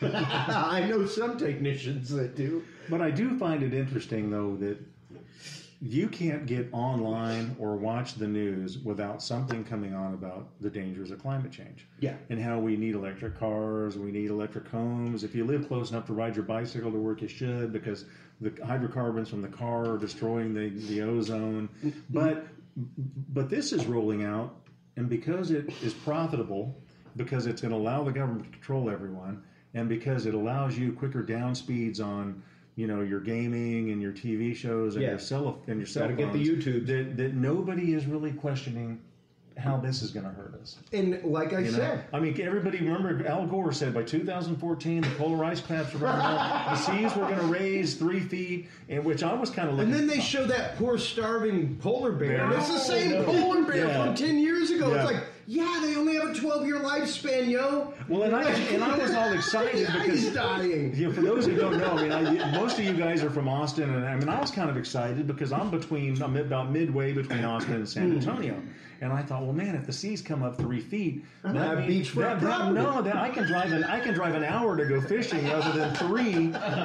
B: I know some technicians that do.
C: But I do find it interesting, though, that you can't get online or watch the news without something coming on about the dangers of climate change.
B: Yeah.
C: And how we need electric cars, we need electric homes. If you live close enough to ride your bicycle to work, you should, because the hydrocarbons from the car are destroying the ozone. But this is rolling out, and because it is profitable, because it's going to allow the government to control everyone, and because it allows you quicker down speeds on, your gaming and your TV shows and your cell phones.
B: Gotta get the YouTube.
C: That nobody is really questioning how this is going to hurt us.
B: And like I said,
C: I mean, everybody remember Al Gore said by 2014 the polar ice caps were going to melt, the seas were going to raise 3 feet, and which I was kind of looking.
B: And then they show that poor starving polar bear. And it's the same polar bear from 10 years ago. It's like, Yeah, they only have a 12-year lifespan, yo.
C: Well, and I was all excited because
B: he's dying.
C: For those who don't know, most of you guys are from Austin, and I was kind of excited because I'm about midway between Austin and San Antonio. And I thought, well, man, if the seas come up 3 feet,
B: I can
C: drive an hour to go fishing rather than 3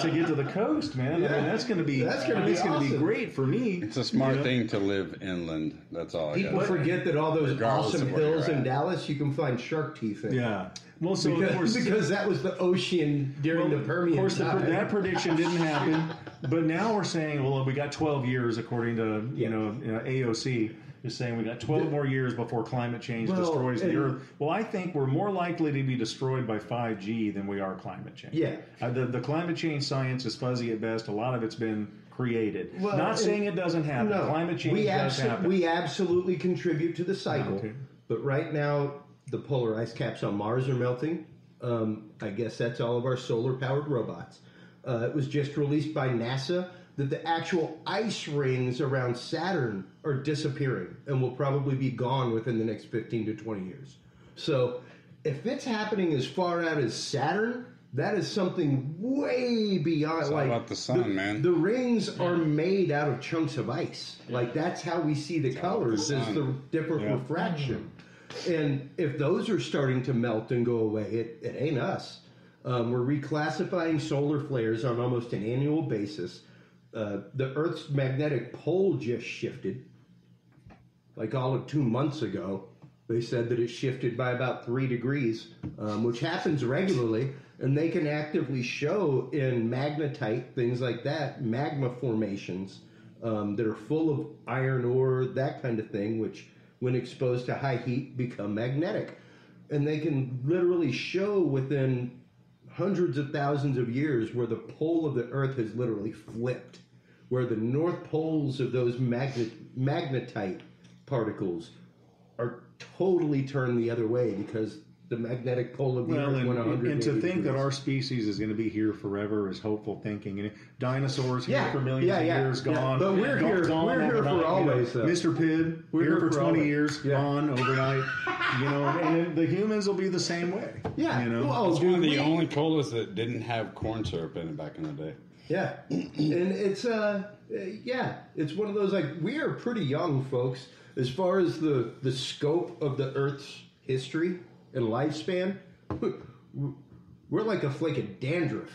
C: to get to the coast, man.
B: Yeah.
C: I mean, that's going to be
B: awesome.
C: great for me.
A: It's a smart thing to live inland. That's all.
B: People forget that all those awesome
A: of where
B: hills
A: you're
B: in
A: at.
B: Dallas you can find shark teeth in.
C: Yeah. Well, so
B: because that was the ocean during the Permian
C: of course,
B: time.
C: that prediction didn't happen. But now we're saying, well, we got 12 years according to AOC. Is saying we got 12 more years before climate change destroys the Earth. Well, I think we're more likely to be destroyed by 5G than we are climate change.
B: Yeah.
C: The climate change science is fuzzy at best. A lot of it's been created.
B: Well,
C: Not saying it doesn't happen.
B: No,
C: Climate change does happen.
B: We absolutely contribute to the cycle.
C: Okay.
B: But right now, the polar ice caps on Mars are melting. I guess that's all of our solar-powered robots. It was just released by NASA that the actual ice rings around Saturn are disappearing and will probably be gone within the next 15 to 20 years. So if it's happening as far out as Saturn, that is something way beyond.
A: It's all about the sun, man.
B: The rings are made out of chunks of ice. Like, that's how we see the colors, is the different refraction. And if those are starting to melt and go away, it ain't us. We're reclassifying solar flares on almost an annual basis. The Earth's magnetic pole just shifted. Like all of 2 months ago, they said that it shifted by about 3 degrees, which happens regularly, and they can actively show in magnetite, things like that, magma formations that are full of iron ore, that kind of thing, which, when exposed to high heat, become magnetic. And they can literally show within hundreds of thousands of years where the pole of the Earth has literally flipped, where the north poles of those magnetite particles are totally turned the other way because the magnetic pole of the Earth went 100
C: and to think
B: degrees.
C: that our species is going to be here forever is hopeful thinking. And dinosaurs here for millions of years, gone.
B: But we're here for always, though.
C: Mr. Pibb,
B: We're
C: here for 20
B: always.
C: years, gone overnight. And the humans will be the same way.
B: Yeah.
A: It's one of the only colas that didn't have corn syrup in it back in the day.
B: Yeah. And it's it's one of those, like, we are pretty young, folks, as far as the scope of the Earth's history and lifespan. We're like a flake of dandruff.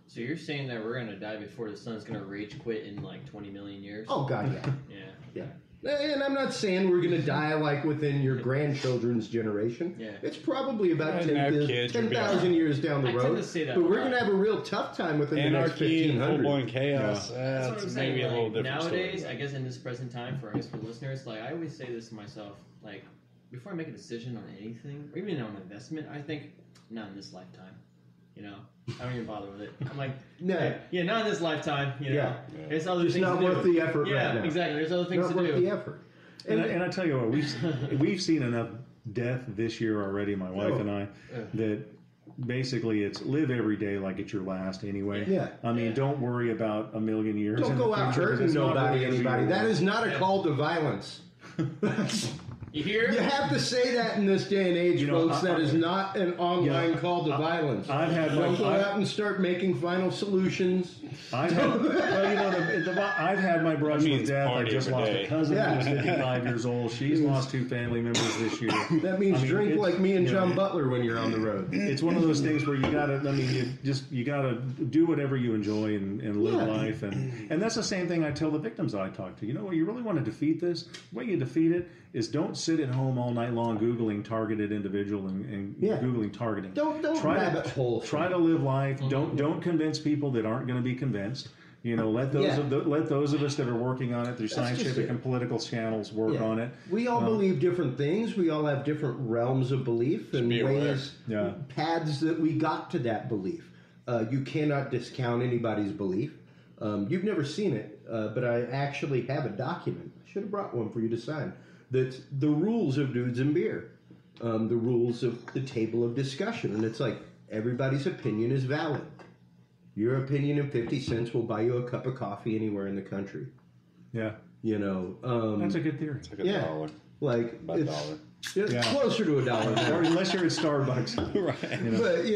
D: So you're saying that we're going to die before the sun's going to rage quit in like 20 million years?
B: Oh, God, yeah.
D: Yeah.
B: And I'm not saying we're going to die like within your grandchildren's generation.
D: Yeah.
B: It's probably about 10,000 years down the
D: I
B: road.
D: tend to say that
B: but
D: a
B: we're
D: lot.
B: going to have a real tough time within the next
A: Anarchy and
B: 1,500.
A: full-blown chaos.
D: That's what
A: It's
D: I'm saying.
A: maybe a little different
D: Nowadays,
A: story.
D: I guess in this present time, for listeners, like, I always say this to myself, like, before I make a decision on anything, or even on an investment, I think, not in this lifetime. I don't even bother with it. I'm like,
B: No.
D: yeah, not in this lifetime.
B: Yeah.
D: There's other
B: It's
D: things
B: not
D: to
B: worth
D: do.
B: the effort
D: Yeah,
B: right now.
D: exactly. There's other things
B: Not
D: to
B: worth
D: do.
B: the effort.
C: And I tell you what, we've seen enough death this year already, my wife and I, that basically it's live every day like it's your last anyway.
B: Yeah.
C: I mean, don't worry about a million years.
B: Don't
C: in
B: go
C: the
B: out
C: future, 'cause
B: hurting
C: it's not
B: nobody,
C: going to be
B: anybody.
C: your
B: That
C: last.
B: is not a call to violence.
D: You hear?
B: You have to say that in this day and age, folks. That is not an online call to violence. Don't go out and start making final solutions.
C: I've had my brush with death. I just lost a cousin who's 55 years old. She's lost 2 family members this year.
B: That means drink like me and John Butler when you're on the road.
C: It's one of those things where you gotta do whatever you enjoy and live life, and that's the same thing I tell the victims I talk to. You know what? You really want to defeat this? The way you defeat it is don't sit at home all night long Googling targeted individual and Googling targeting.
B: Don't rabbit hole.
C: Try to live life. Don't convince people that aren't going to be convinced. Let those of us that are working on it through scientific and political channels work on it.
B: We all believe different things. We all have different realms of belief and ways, paths that we got to that belief. You cannot discount anybody's belief. You've never seen it, but I actually have a document. I should have brought one for you to sign. That's the rules of Dudes and Beer, the rules of the table of discussion. And it's like, everybody's opinion is valid. Your opinion and 50 cents will buy you a cup of coffee anywhere in the country.
C: Yeah.
B: That's
C: a good theory.
A: It's like $1.
B: Like
A: About $1.
B: it's closer to $1.
C: Or unless you're at Starbucks.
A: Right.
B: But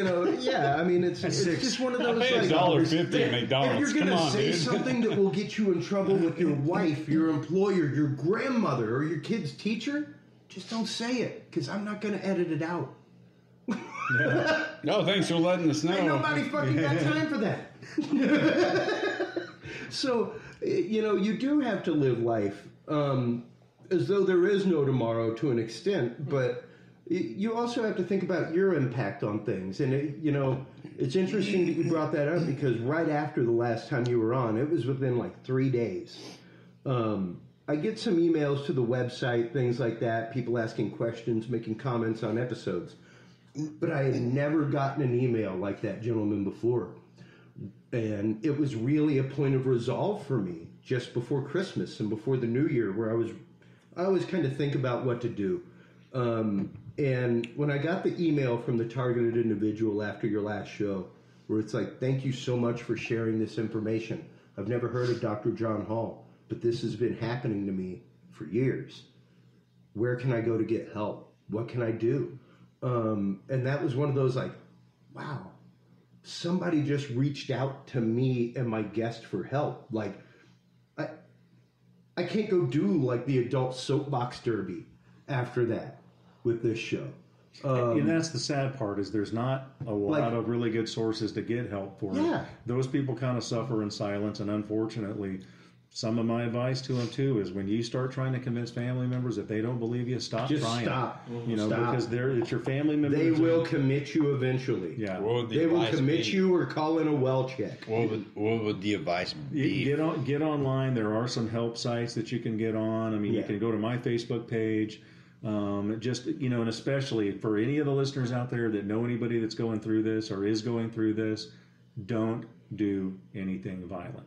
B: I mean, it's just one of those
A: I pay
B: like
A: $1.50 at McDonald's.
B: If you're
A: Come
B: gonna
A: on,
B: say
A: dude.
B: something that will get you in trouble with your wife, your employer, your grandmother, or your kid's teacher, just don't say it, because I'm not gonna edit it out.
A: No, thanks for letting us know.
B: Ain't nobody fucking got time for that. So, you do have to live life as though there is no tomorrow to an extent, but you also have to think about your impact on things. And, it's interesting that you brought that up, because right after the last time you were on, it was within like 3 days. I get some emails to the website, things like that, people asking questions, making comments on episodes. But I had never gotten an email like that gentleman before. And it was really a point of resolve for me just before Christmas and before the New Year, where I always kind of think about what to do. And when I got the email from the targeted individual after your last show, where it's like, thank you so much for sharing this information. I've never heard of Dr. John Hall, but this has been happening to me for years. Where can I go to get help? What can I do? And that was one of those like, wow, somebody just reached out to me and my guest for help. Like, I can't go do like the adult soapbox derby after that with this show.
C: And that's the sad part, is there's not a lot of really good sources to get help for it. Those people kind of suffer in silence, and unfortunately, some of my advice to them too is, when you start trying to convince family members, if they don't believe you, stop
B: Just
C: trying.
B: stop.
C: Because it's your family members.
B: They will commit you eventually.
C: Yeah.
B: They will commit you or call in a well check.
A: What would the advice be?
C: Get online. There are some help sites that you can get on. I mean, you can go to my Facebook page. And especially for any of the listeners out there that know anybody that's going through this or is going through this, don't do anything violent.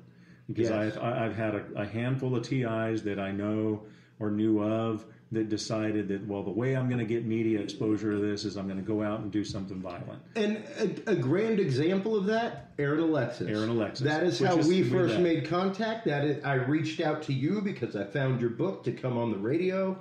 C: Because I've had a handful of TIs that I know or knew of that decided that, well, the way I'm going to get media exposure to this is I'm going to go out and do something violent.
B: And a grand example of that, Aaron Alexis. That is how we first made contact. I reached out to you because I found your book to come on the radio,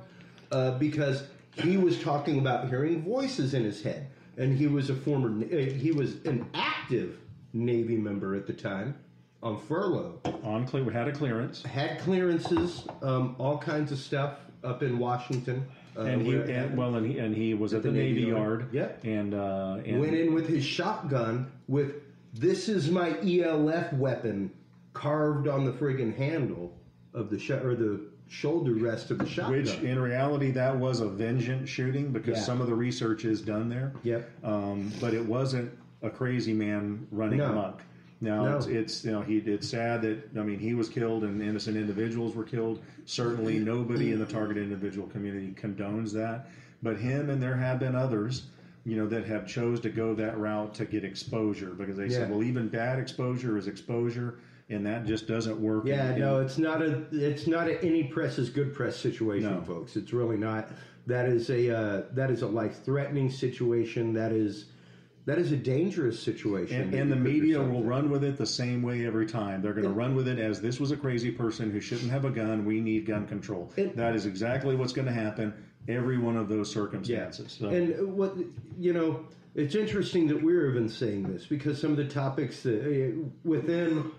B: because he was talking about hearing voices in his head. And he was he was an active Navy member at the time. On furlough.
C: Had a clearance.
B: Had clearances, all kinds of stuff up in Washington.
C: And he was at the Navy Yard.
B: Yep.
C: And
B: went in with his shotgun with, "This is my ELF weapon," carved on the friggin' handle of the shoulder rest of the shotgun.
C: Which, in reality, that was a vengeance shooting, because some of the research is done there.
B: Yep.
C: But it wasn't a crazy man running amok. Now, it's sad that, he was killed and innocent individuals were killed. Certainly nobody in the targeted individual community condones that. But him, and there have been others, that have chose to go that route to get exposure, because they said, well, even bad exposure is exposure, and that just doesn't work.
B: It's not a any press is good press situation, folks. It's really not. That is a life-threatening situation. That is a dangerous situation.
C: And the media will run with it the same way every time. They're going to run with it as, this was a crazy person who shouldn't have a gun. We need gun control. That is exactly what's going to happen every one of those circumstances.
B: Yeah. So. And it's interesting that we're even saying this, because some of the topics that within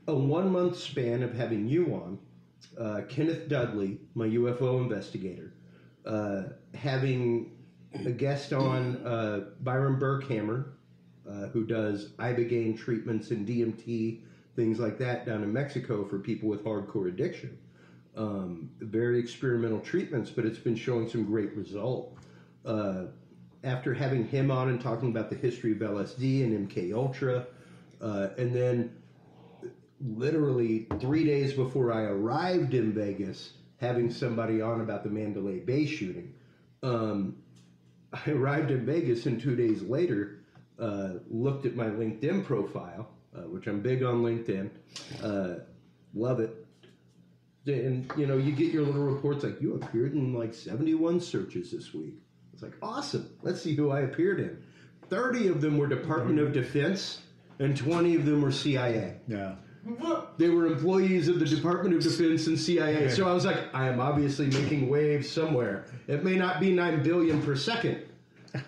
B: a 1 month span of having you on, Kenneth Dudley, my UFO investigator, having a guest on, Byron Berkhammer, who does ibogaine treatments and DMT, things like that down in Mexico for people with hardcore addiction. Very experimental treatments, but it's been showing some great result. After having him on and talking about the history of LSD and MK Ultra, and then literally 3 days before I arrived in Vegas, having somebody on about the Mandalay Bay shooting. I arrived in Vegas, and 2 days later, looked at my LinkedIn profile, which I'm big on LinkedIn. Love it. And, you get your little reports like, you appeared in like 71 searches this week. It's like, awesome. Let's see who I appeared in. 30 of them were Department of Defense, and 20 of them were CIA.
C: Yeah.
B: They were employees of the Department of Defense and CIA. So I was like, I am obviously making waves somewhere. It may not be 9 billion per second,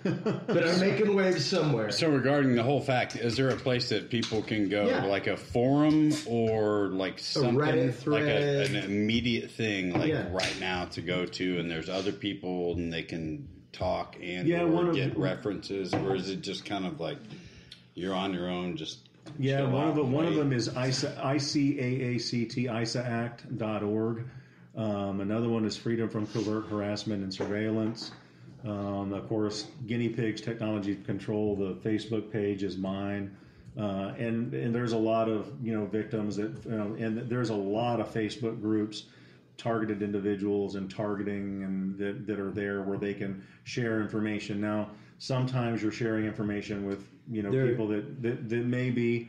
B: but I'm making waves somewhere.
A: So regarding the whole fact, is there a place that people can go, like a forum or like something,
B: a Reddit thread,
A: like an immediate thing, like right now to go to, and there's other people and they can talk and or get references, or is it just kind of like you're on your own, just
C: one of them is ISAACT.org. Another one is Freedom from Covert Harassment and Surveillance. Of course, Guinea Pigs Technology Control, the Facebook page is mine. And there's a lot of, victims that, and there's a lot of Facebook groups, targeted individuals and targeting and that are there where they can share information. Now, sometimes you're sharing information with, people that may be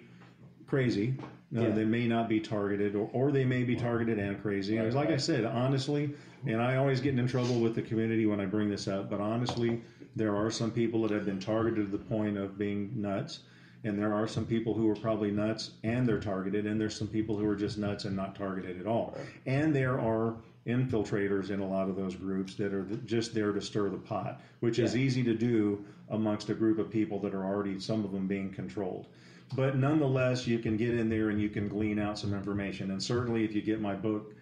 C: crazy. They may not be targeted, or they may be targeted and crazy. And like I said, honestly, and I always get in trouble with the community when I bring this up, but honestly, there are some people that have been targeted to the point of being nuts, and there are some people who are probably nuts and they're targeted, and there's some people who are just nuts and not targeted at all. And there are infiltrators in a lot of those groups that are just there to stir the pot, which is easy to do amongst a group of people that are already, some of them being controlled. But nonetheless, you can get in there and you can glean out some information. And certainly if you get my book,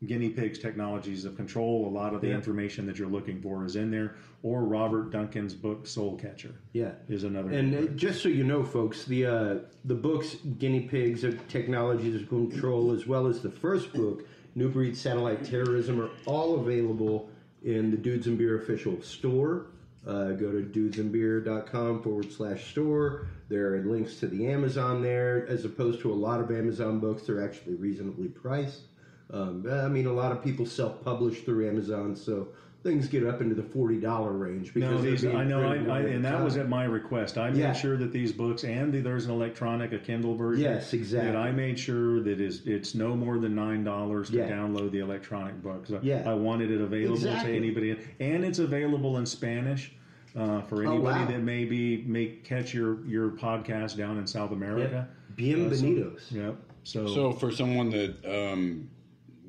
C: Guinea Pigs Technologies of Control, a lot of the information that you're looking for is in there. Or Robert Duncan's book, Soul Catcher, is another.
B: And just so you know, folks, the books, Guinea Pigs of Technologies of Control, as well as the first book, New Breed Satellite Terrorism, are all available in the Dudes and Beer official store. Go to dudesandbeer.com/store. There are links to the Amazon there. As opposed to a lot of Amazon books, they're actually reasonably priced. A lot of people self-publish through Amazon, so things get up into the $40 range. Because
C: that was at my request. I made sure that these books, and there's an electronic, a Kindle version.
B: Yes, exactly.
C: That I made sure that it's no more than $9 to download the electronic book. I wanted it available to anybody, and it's available in Spanish. For anybody that may catch your podcast down in South America.
B: Bienvenidos.
A: So for someone that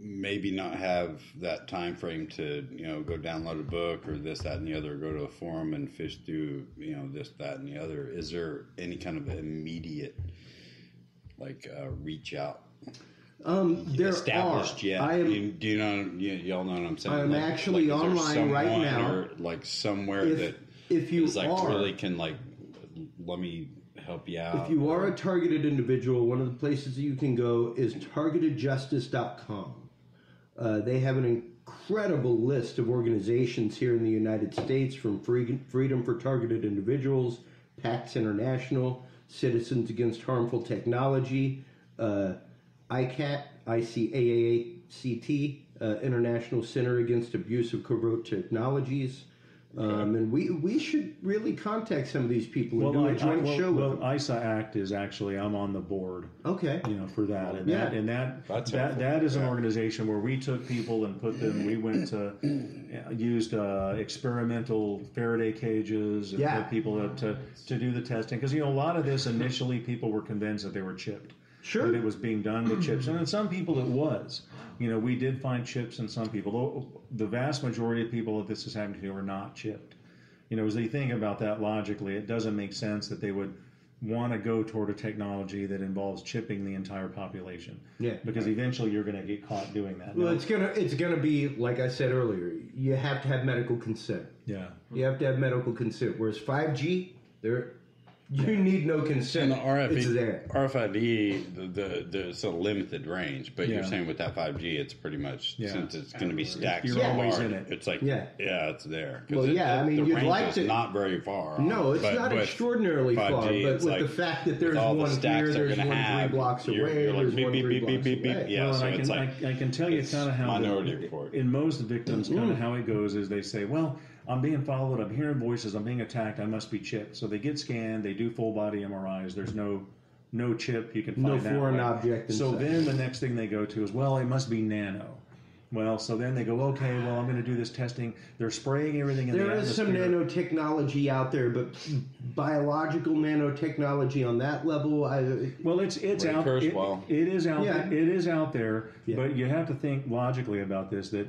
A: maybe not have that time frame to go download a book or this, that, and the other, go to a forum and fish through this, that, and the other, is there any kind of immediate reach out?
B: There
A: established
B: are.
A: yet? Do you know? Y'all know what I'm saying?
B: I'm actually online right now.
A: Or somewhere
B: if you
A: is really can let me help you out.
B: If you are a targeted individual, one of the places that you can go is targetedjustice.com. They have an incredible list of organizations here in the United States, from Freedom for Targeted Individuals, PACS International, Citizens Against Harmful Technology, ICAT, ICAACT, International Center Against Abuse of Covert Technologies. And we should really contact some of these people and do a joint show with them.
C: ISAACT is actually, I'm on the board.
B: Okay.
C: For that. And that is an organization where we took people and put them, we went to, used experimental Faraday cages and put people to do the testing. Because, a lot of this initially people were convinced that they were chipped.
B: Sure.
C: That it was being done with chips. And in some people it was. We did find chips in some people. The vast majority of people that this is happening to are not chipped. As they think about that logically, it doesn't make sense that they would want to go toward a technology that involves chipping the entire population. Yeah. Because eventually you're going to get caught doing that.
B: Well, it's gonna be, like I said earlier, you have to have medical consent.
C: Yeah.
B: You have to have medical consent. Whereas 5G, you need no consent.
A: And the
B: it's there.
A: RFID, it's a limited range, but you're saying with that 5G, it's pretty much, since it's going to be stacked
C: you're
A: so
C: always
A: hard,
C: in it.
A: It's like, it's there.
B: Well,
A: the
B: you'd
A: range
B: like
A: is
B: to.
A: not very far.
B: No, it's not extraordinarily
A: 5G,
B: far, but with the fact that there's one here, there's one 3 blocks away, there's one 3 blocks away.
A: Yeah, so it's
C: I can tell you kind of how
A: Minority Report.
C: In most victims, kind of how it goes is they say, well, I'm being followed, I'm hearing voices, I'm being attacked, I must be chipped. So they get scanned, they do full body MRIs, there's no chip you can find
B: no
C: that
B: foreign
C: way.
B: object.
C: So then the next thing they go to is, well, it must be nano. Well, so then they go, okay, well, I'm going to do this testing. They're spraying everything in the
B: There
C: atmosphere.
B: is some nanotechnology out there, but biological nanotechnology on that level,
C: Well, it's out. It is out.
B: Yeah.
C: It is out there.
B: Yeah.
C: But you have to think logically about this. That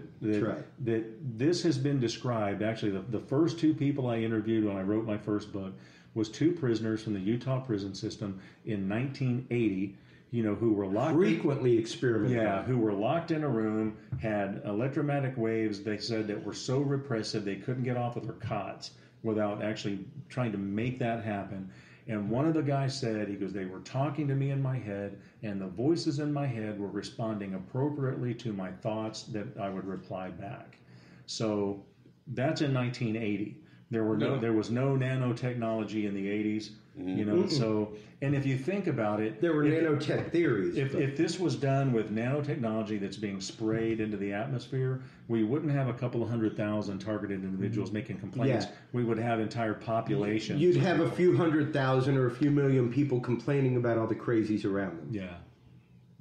C: this has been described. Actually, the first two people I interviewed when I wrote my first book was two prisoners from the Utah prison system in 1980. Who were locked
B: frequently experimented.
C: Yeah, who were locked in a room, had electromagnetic waves. They said that were so repressive they couldn't get off of their cots without actually trying to make that happen. And one of the guys said, he goes, they were talking to me in my head, and the voices in my head were responding appropriately to my thoughts that I would reply back. So that's in 1980. There was no nanotechnology in the 80s. So, and if you think about it,
B: there were nanotech theories.
C: If this was done with nanotechnology that's being sprayed into the atmosphere, we wouldn't have a couple of 100,000 targeted individuals making complaints.
B: Yeah.
C: We would have entire populations.
B: You'd have a few 100,000 or a few million people complaining about all the crazies around them.
C: Yeah.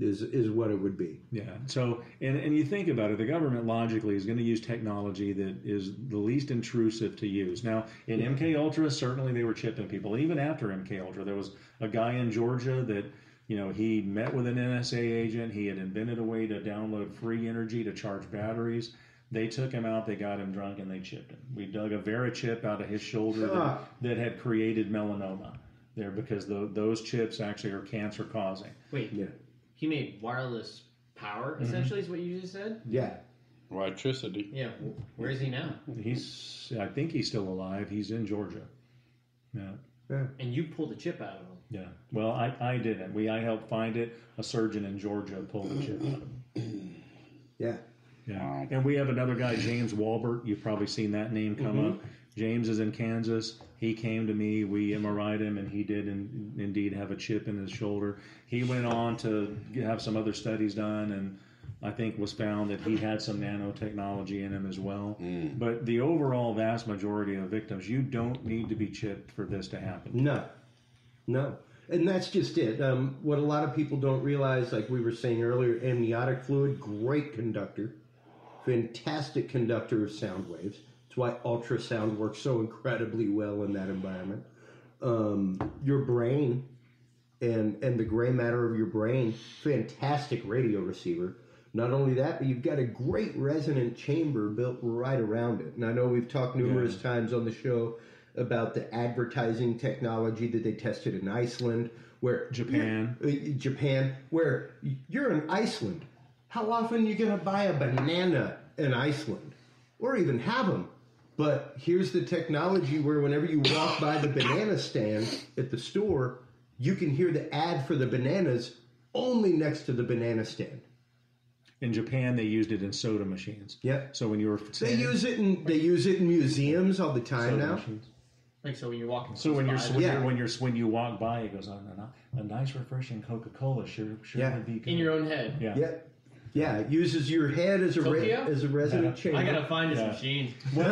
B: Is what it would be.
C: Yeah. So, and you think about it, the government logically is going to use technology that is the least intrusive to use. Now, in MK Ultra, certainly they were chipping people. Even after MK Ultra, there was a guy in Georgia that, he met with an NSA agent. He had invented a way to download free energy to charge batteries. They took him out, they got him drunk, and they chipped him. We dug a Vera chip out of his shoulder that had created melanoma there because those chips actually are cancer causing.
D: Wait.
B: Yeah.
D: He made wireless power, essentially, is what you just said?
B: Yeah.
A: Electricity.
D: Yeah. Where is he now?
C: I think he's still alive. He's in Georgia. Yeah.
D: And you pulled the chip out of him.
C: Yeah. Well, I didn't. I helped find it. A surgeon in Georgia pulled the chip out of him.
B: Yeah.
C: Yeah.
A: Wow.
C: And we have another guy, James Walbert. You've probably seen that name come up. James is in Kansas. He came to me. We MRI'd him, and he did indeed have a chip in his shoulder. He went on to have some other studies done, and I think was found that he had some nanotechnology in him as well. But the overall vast majority of victims, you don't need to be chipped for this to happen.
B: No. And that's just it. What a lot of people don't realize, like we were saying earlier, amniotic fluid, great conductor, fantastic conductor of sound waves. That's why ultrasound works so incredibly well in that environment. Your brain and the gray matter of your brain, fantastic radio receiver. Not only that, but you've got a great resonant chamber built right around it. And I know we've talked numerous times on the show about the advertising technology that they tested in Iceland, where
C: Japan,
B: where you're in Iceland. How often are you going to buy a banana in Iceland, or even have them? But here's the technology where whenever you walk by the banana stand at the store, you can hear the ad for the bananas only next to the banana stand.
C: In Japan, they used it in soda machines.
B: Yeah.
C: So when you were
B: They use it in museums all the time
C: soda
B: now.
C: machines.
D: Like, so when you're walking.
C: So when you walk by, it goes on a nice refreshing Coca-Cola sure would be good.
D: In your own head.
C: Yeah.
B: Yeah, it uses your head as a resonant chamber.
D: I gotta find this machine.
C: Well,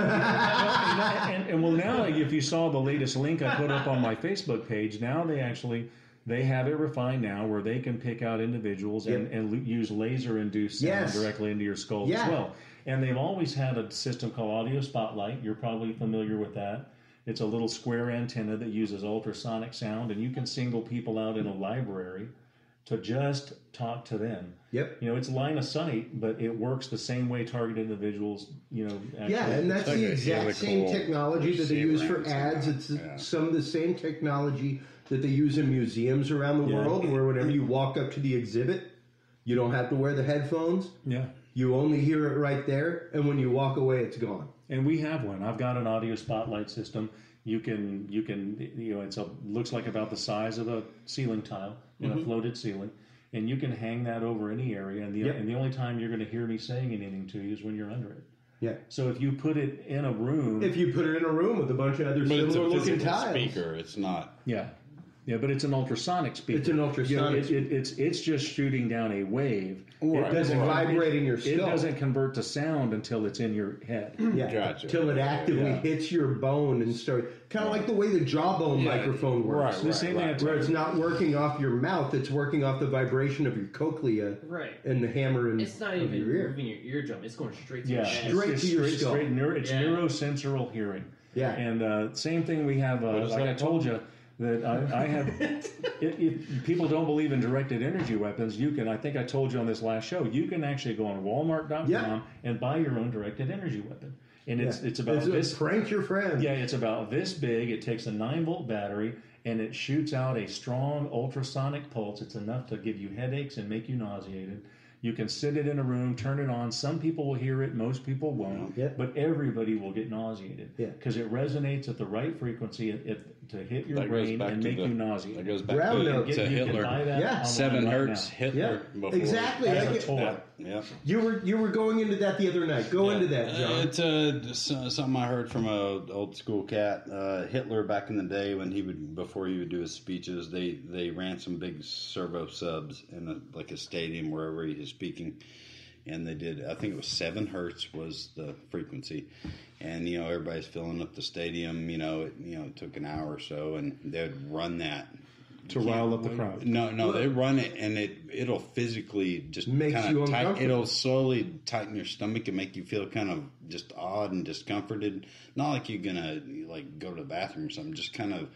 C: now if you saw the latest link I put up on my Facebook page, now they have it refined now where they can pick out individuals and use laser-induced sound directly into your skull as well. And they've always had a system called Audio Spotlight. You're probably familiar with that. It's a little square antenna that uses ultrasonic sound, and you can single people out in a library to just talk to them.
B: Yep.
C: It's line of sight, but it works the same way targeted individuals, actually.
B: Yeah, and that's the exact same technology that they use for ads. It's some of the same technology that they use in museums around the world, where whenever you walk up to the exhibit, you don't have to wear the headphones. Yeah. You only hear it right there, and when you walk away, it's gone.
C: And we have one. I've got an audio spotlight system. You can looks like about the size of a ceiling tile in a floated ceiling, and you can hang that over any area. And the only time you're going to hear me saying anything to you is when you're under it. Yeah. So if you put it in a room,
B: with a bunch of other similar looking tiles,
A: speaker, it's not.
C: Yeah. Yeah, but it's an ultrasonic speaker.
B: It's an ultrasonic.
C: It's just shooting down a wave.
B: Right. That's vibrating your skull.
C: It doesn't convert to sound until it's in your head.
B: Yeah,
A: gotcha.
B: Till it actively hits your bone and start kind of like the way the jawbone microphone works. Where it's not working off your mouth, it's working off the vibration of your cochlea and the hammer in
D: it's not even moving your eardrum; it's going straight to your head.
B: Straight to your skull.
C: It's neurosensorial hearing.
B: Yeah,
C: and same thing we have. Like I told you. That I have. If people don't believe in directed energy weapons, you can. I think I told you on this last show. You can actually go on Walmart.com and buy your own directed energy weapon, and it's about this.
B: Prank your friend.
C: Yeah, it's about this big. It takes a 9-volt battery, and it shoots out a strong ultrasonic pulse. It's enough to give you headaches and make you nauseated. You can sit it in a room, turn it on. Some people will hear it, most people won't. But everybody will get nauseated because it resonates at the right frequency to hit your brain and make you nauseated.
A: That goes back to Hitler. 7 Hertz Hitler.
B: Yeah. Exactly. You were going into that the other night. Go into that, John.
A: It's something I heard from a old school cat. Hitler back in the day before he would do his speeches, they ran some big servo subs in a stadium wherever he was speaking, and they did. I think it was 7 hertz was the frequency, and everybody's filling up the stadium. It took an hour or so, and they'd run that
C: to rile up the crowd.
A: No, they run it, and it'll physically just
B: makes you uncomfortable.
A: It'll slowly tighten your stomach and make you feel kind of just odd and discomforted. Not like you're gonna go to the bathroom or something. Just kind of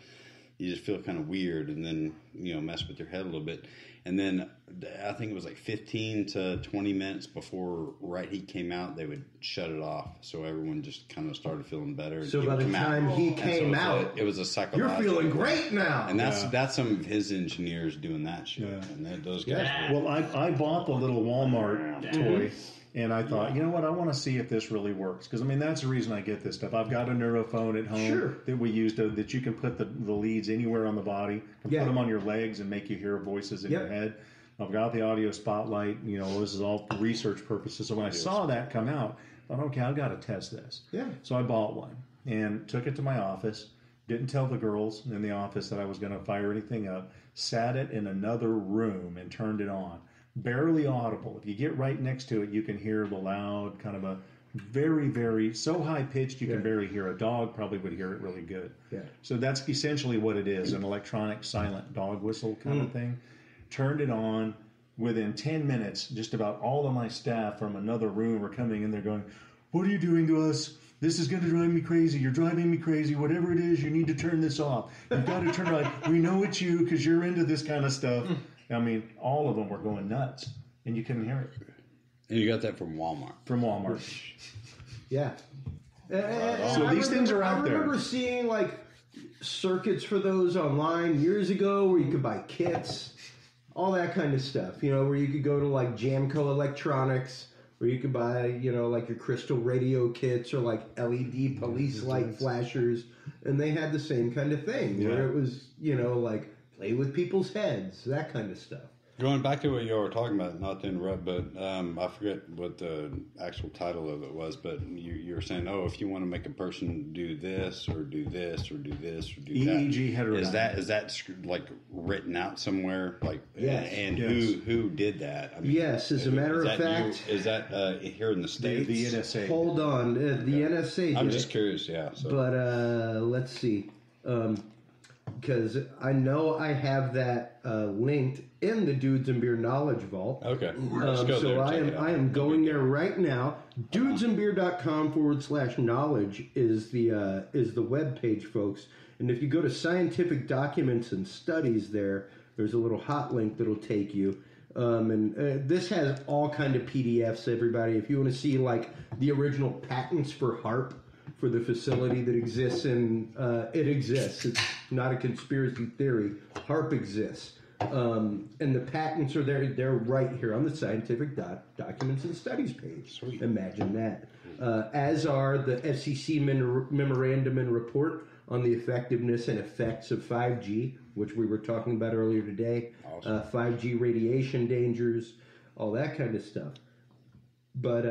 A: you just feel kind of weird, and then mess with your head a little bit. And then I think it was 15 to 20 minutes before he came out, they would shut it off. So everyone just kind of started feeling better.
B: So by the time he came out,
A: it was a psychological.
B: You're feeling great now.
A: And that's some of his engineers doing that shit.
C: Yeah.
A: And those guys.
C: Well, I bought the little Walmart toy. And I thought, you know what? I want to see if this really works. Because, that's the reason I get this stuff. I've got a neurophone at home that we use that you can put the leads anywhere on the body. You can put them on your legs and make you hear voices in your head. I've got the audio spotlight. This is all for research purposes. So when I saw that come out, I thought, okay, I've got to test this. Yeah. So I bought one and took it to my office. Didn't tell the girls in the office that I was going to fire anything up. Sat it in another room and turned it on. Barely audible. If you get right next to it, you can hear the loud, kind of a very, very, so high-pitched you can barely hear. A dog probably would hear it really good. Yeah. So that's essentially what it is, an electronic silent dog whistle kind of thing. Turned it on. Within 10 minutes, just about all of my staff from another room were coming in there going, "What are you doing to us? This is going to drive me crazy. You're driving me crazy. Whatever it is, you need to turn this off. You've got to turn it on. We know it's you because you're into this kind of stuff." All of them were going nuts, and you couldn't hear it.
A: And you got that from Walmart.
C: From Walmart.
B: Yeah.
C: So these things are out there.
B: I remember seeing circuits for those online years ago where you could buy kits, all that kind of stuff. Where you could go to Jamco Electronics, where you could buy, your crystal radio kits or LED police light flashers, and they had the same kind of thing where it was, play with people's heads, that kind of stuff.
A: Going back to what you were talking about, not to interrupt, but I forget what the actual title of it was, but you were saying, if you want to make a person do this or do this or do this or do that.
C: EEG heterodyne.
A: Is that written out somewhere?
B: Yes.
A: And who did that?
B: Yes, as a matter of fact.
A: Is that here in the States?
C: The NSA.
B: Hold on. The NSA.
A: I'm just curious, So.
B: But let's see. Because I know I have that linked in the Dudes and Beer Knowledge Vault.
A: Okay.
B: So I am going there right now. Dudesandbeer.com/knowledge is the web page, folks. And if you go to scientific documents and studies there's a little hot link that'll take you. This has all kind of PDFs, everybody. If you want to see the original patents for HARP, for the facility that exists it exists. It's not a conspiracy theory. HARP exists. And the patents are there. They're right here on the scientific documents and studies page.
A: Sweet.
B: Imagine that. As are the FCC memorandum and report on the effectiveness and effects of 5G, which we were talking about earlier today. Awesome. 5G radiation dangers, all that kind of stuff. But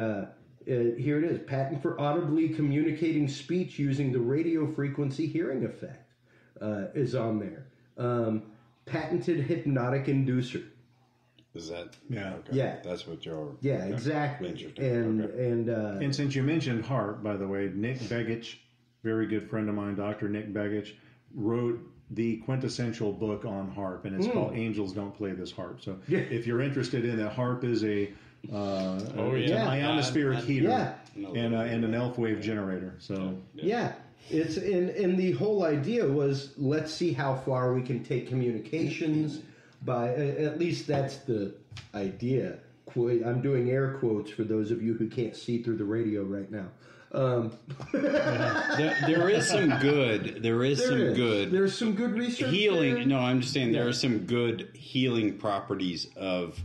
B: here it is. Patent for audibly communicating speech using the radio frequency hearing effect is on there. Patented hypnotic inducer.
A: Is that?
C: Yeah.
A: Okay.
B: Yeah.
A: That's what you're...
B: Yeah, exactly.
A: Interesting.
C: And since you mentioned HAARP, by the way, Nick Begich, very good friend of mine, Dr. Nick Begich, wrote the quintessential book on HAARP, and it's called Angels Don't Play This HAARP. So if you're interested in it, HAARP is it's an ionospheric heater and an ELF wave generator. So
B: it's and the whole idea was, let's see how far we can take communications by, at least that's the idea. I'm doing air quotes for those of you who can't see through the radio right now.
A: There is some good.
B: There's some good research.
A: Healing.
B: There.
A: No, I'm just saying there are some good healing properties of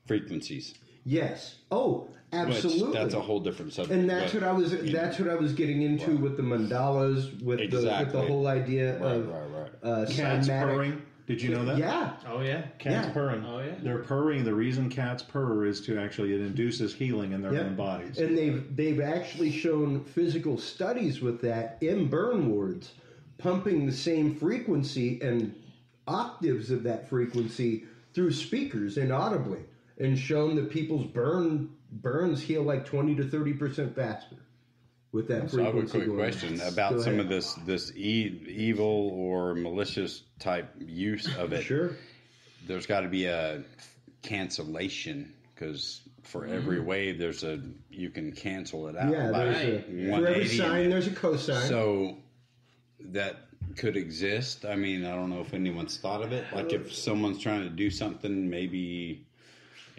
A: frequencies.
B: Yes. Oh, absolutely.
A: That's a whole different subject.
B: And that's what I was. That's what I was getting into with the mandalas, with the whole idea of
C: cats purring. Did you know that?
B: Yeah.
D: Oh yeah.
C: Cats purring.
D: Oh yeah.
C: They're purring. The reason cats purr is to actually it induces healing in their own bodies.
B: And they've actually shown physical studies with that in burn wards, pumping the same frequency and octaves of that frequency through speakers inaudibly, and shown that people's burns heal like 20 to 30% faster with that frequency.
A: So I have a quick
B: going
A: question
B: on.
A: about some of this evil or malicious type use of it.
B: Sure.
A: There's got to be a cancellation, because for every wave you can cancel it out.
B: Yeah, for every sine there's a cosine.
A: So that could exist. I mean, I don't know if anyone's thought of it. Like if someone's trying to do something, maybe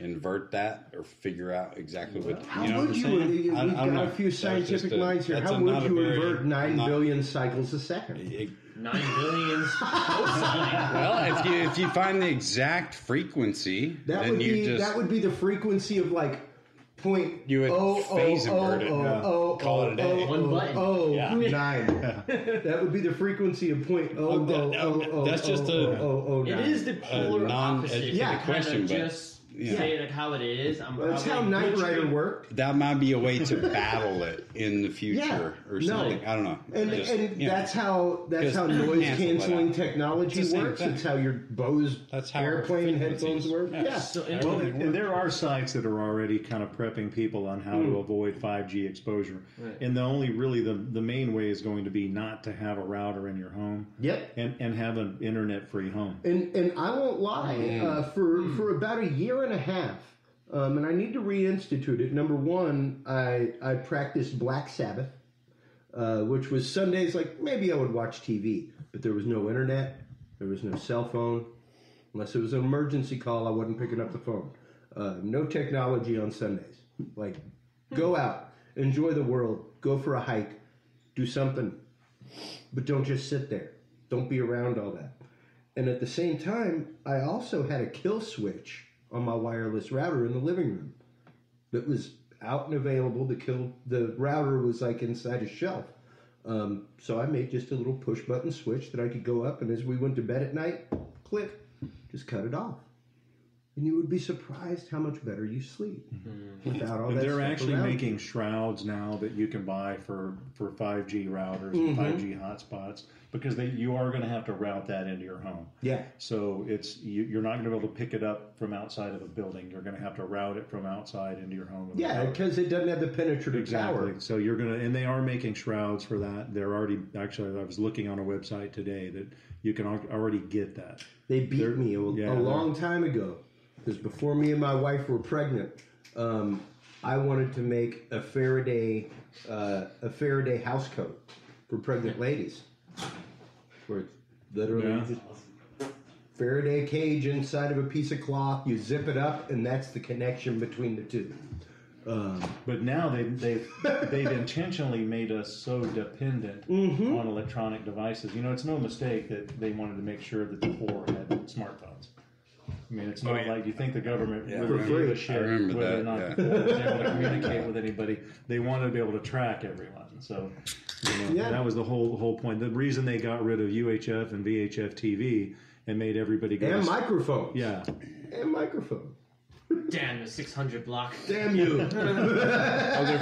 A: invert that or figure out exactly what
B: We've got a few scientific minds here. How would you invert 9 billion cycles a second?
D: 9 billion cosine.
A: Well, if you find the exact frequency,
B: that would be the frequency of like point.
A: You would phase invert it. Call it a day.
D: One button.
B: 9. That would be the frequency of point.
A: That's just
D: It is the polar opposite.
A: Yeah, question, but
D: just say it like how it is.
B: That's how Knight Rider worked.
A: That might be a way to battle it in the future or something. I don't know.
B: And that's how noise canceling technology works. It's how your Bose airplane headphones work.
C: Yeah. And there are sites that are already kind of prepping people on how to avoid 5G exposure. Right. And the main way is going to be not to have a router in your home. Yep. And have an internet-free home.
B: And I won't lie, for about a year and a half, and I need to reinstitute it. Number one, I practiced Black Sabbath, which was Sundays, like maybe I would watch TV, but there was no internet, there was no cell phone. Unless it was an emergency call, I wasn't picking up the phone. No technology on Sundays. Like, go out, enjoy the world, go for a hike, do something, but don't just sit there. Don't be around all that. And at the same time, I also had a kill switch on my wireless router in the living room that was out and available to kill. The router was like inside a shelf. So I made just a little push button switch that I could go up, and as we went to bed at night, click, just cut it off. And you would be surprised how much better you sleep without all that.
C: They're actually
B: around.
C: making shrouds now that you can buy for 5G routers and 5G hotspots, because you are going to have to route that into your home. Yeah. So you're not going to be able to pick it up from outside of a building. You're going to have to route it from outside into your home.
B: Yeah, because it doesn't have the penetrative power.
C: So and they are making shrouds for that. They're already, actually, I was looking on a website today that you can already get that.
B: They beat me a long time ago. Because before me and my wife were pregnant, I wanted to make a Faraday house coat for pregnant ladies, where it's literally just Faraday cage inside of a piece of cloth. You zip it up, and that's the connection between the two.
C: But now they've intentionally made us so dependent on electronic devices. It's no mistake that they wanted to make sure that the poor had smartphones. I mean, it's not like you think the government really gave a shit whether or not people were able to communicate with anybody. They wanted to be able to track everyone. So that was the whole point. The reason they got rid of UHF and VHF TV and made everybody go
B: and microphones.
C: Yeah,
B: and microphones.
D: Damn the 600 block.
B: Damn you.
A: They're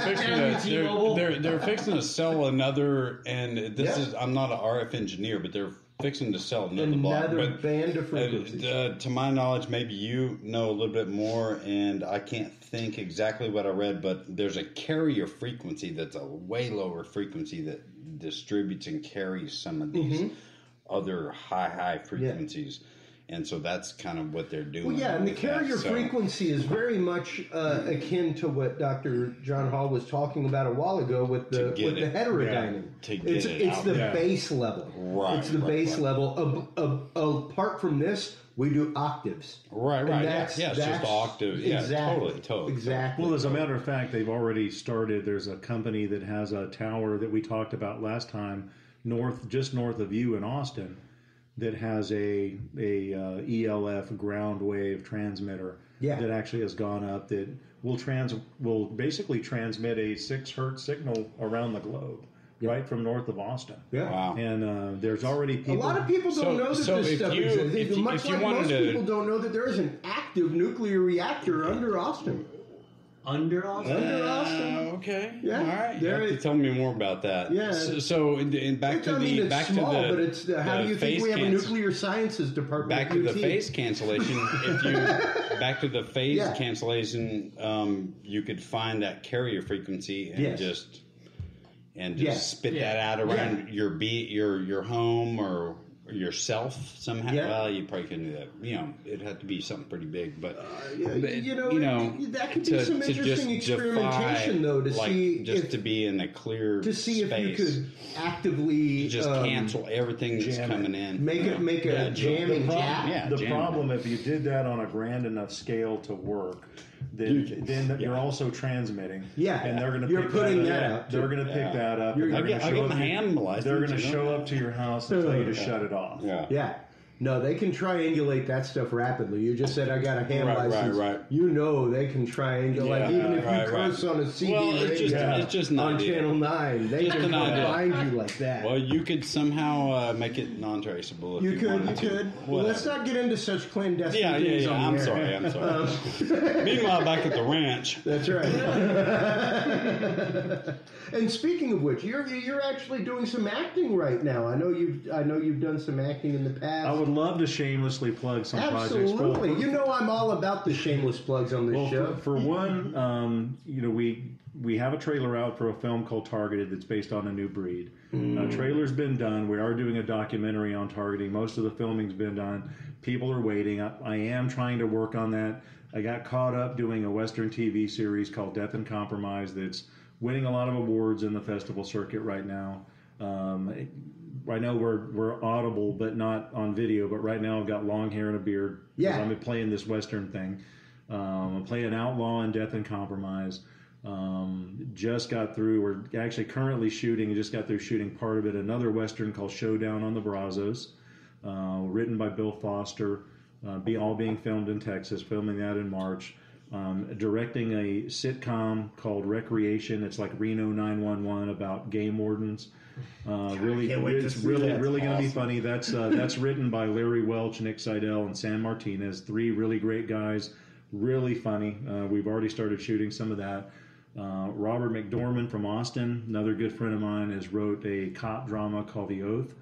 A: fixing to sell another, and this is, I'm not an RF engineer, but they're fixing to sell another block.
B: Another band of frequencies.
A: To my knowledge, maybe you know a little bit more, and I can't think exactly what I read, but there's a carrier frequency that's a way lower frequency that distributes and carries some of these other high frequencies. And so that's kind of what they're doing.
B: Well, yeah, and the carrier frequency is very much akin to what Dr. John Hall was talking about a while ago with the heterodyning. It's the base level.
A: Right.
B: It's the base level. Apart from this, we do octaves.
A: Right. That's just octave. Yeah,
B: exactly,
A: totally.
B: Exactly.
C: Well, as a matter of fact, they've already started. There's a company that has a tower that we talked about last time, just north of you in Austin, that has a ELF ground wave transmitter that actually has gone up that will basically transmit a 6 hertz signal around the globe, right from north of Austin.
B: Yeah.
A: Wow.
C: And there's already people.
B: A lot of people don't know that this stuff exists. Much like most people don't know that there is an active nuclear reactor under Austin.
D: Under Austin?
A: Okay.
B: Yeah.
A: All right. You have to tell me more about that.
B: Yeah.
A: So back to the
B: but it's how do you think we have a nuclear sciences department?
A: Back to the phase cancellation. Back to the phase cancellation, you could find that carrier frequency and just spit that out around your home or yourself somehow.
B: Yeah.
A: Well, you probably couldn't do that. It'd have to be something pretty big. But
B: that could be some interesting experimentation, though, to see
A: to be in a clear
B: space. If you could actively
A: just cancel everything that's coming in.
B: Make a jamming
C: jam. The problem, if you did that on a grand enough scale to work, then you're also transmitting.
B: Yeah,
C: and they're going to
B: pick that up.
C: They're going to pick that up.
A: They're going
C: to show up to your house and tell you to shut it off.
B: Yeah. No, they can triangulate that stuff rapidly. You just said I got a ham license.
A: Right.
B: You know they can triangulate. Even if you curse on a CD radio
A: it's just
B: on Channel 9, they can find you like that.
A: Well, you could somehow make it non-traceable if you
B: could. Well, let's not get into such clandestine things on
A: I'm sorry. Meanwhile, back at the ranch.
B: That's right. And speaking of which, you're actually doing some acting right now. I know you've done some acting in the past.
C: I would love to shamelessly plug some projects.
B: Absolutely. I'm all about the shameless plugs on this show.
C: For one, we have a trailer out for a film called Targeted that's based on A New Breed. Trailer's been done. We are doing a documentary on targeting. Most of the filming's been done. People are waiting. I am trying to work on that. I got caught up doing a Western TV series called Death and Compromise that's winning a lot of awards in the festival circuit right now. I know we're audible, but not on video. But right now I've got long hair and a beard.
B: Yeah,
C: I'm playing this Western thing. I'm playing outlaw in Death and Compromise. Just got through. We're actually currently shooting. Just got through shooting part of it. Another Western called Showdown on the Brazos, written by Bill Foster. All being filmed in Texas. Filming that in March. Directing a sitcom called Recreation. It's like Reno 911 about game wardens. It's really going to be funny. That's written by Larry Welch, Nick Seidel, and Sam Martinez. 3 really great guys. Really funny. We've already started shooting some of that. Robert McDormand from Austin, another good friend of mine, has wrote a cop drama called The Oath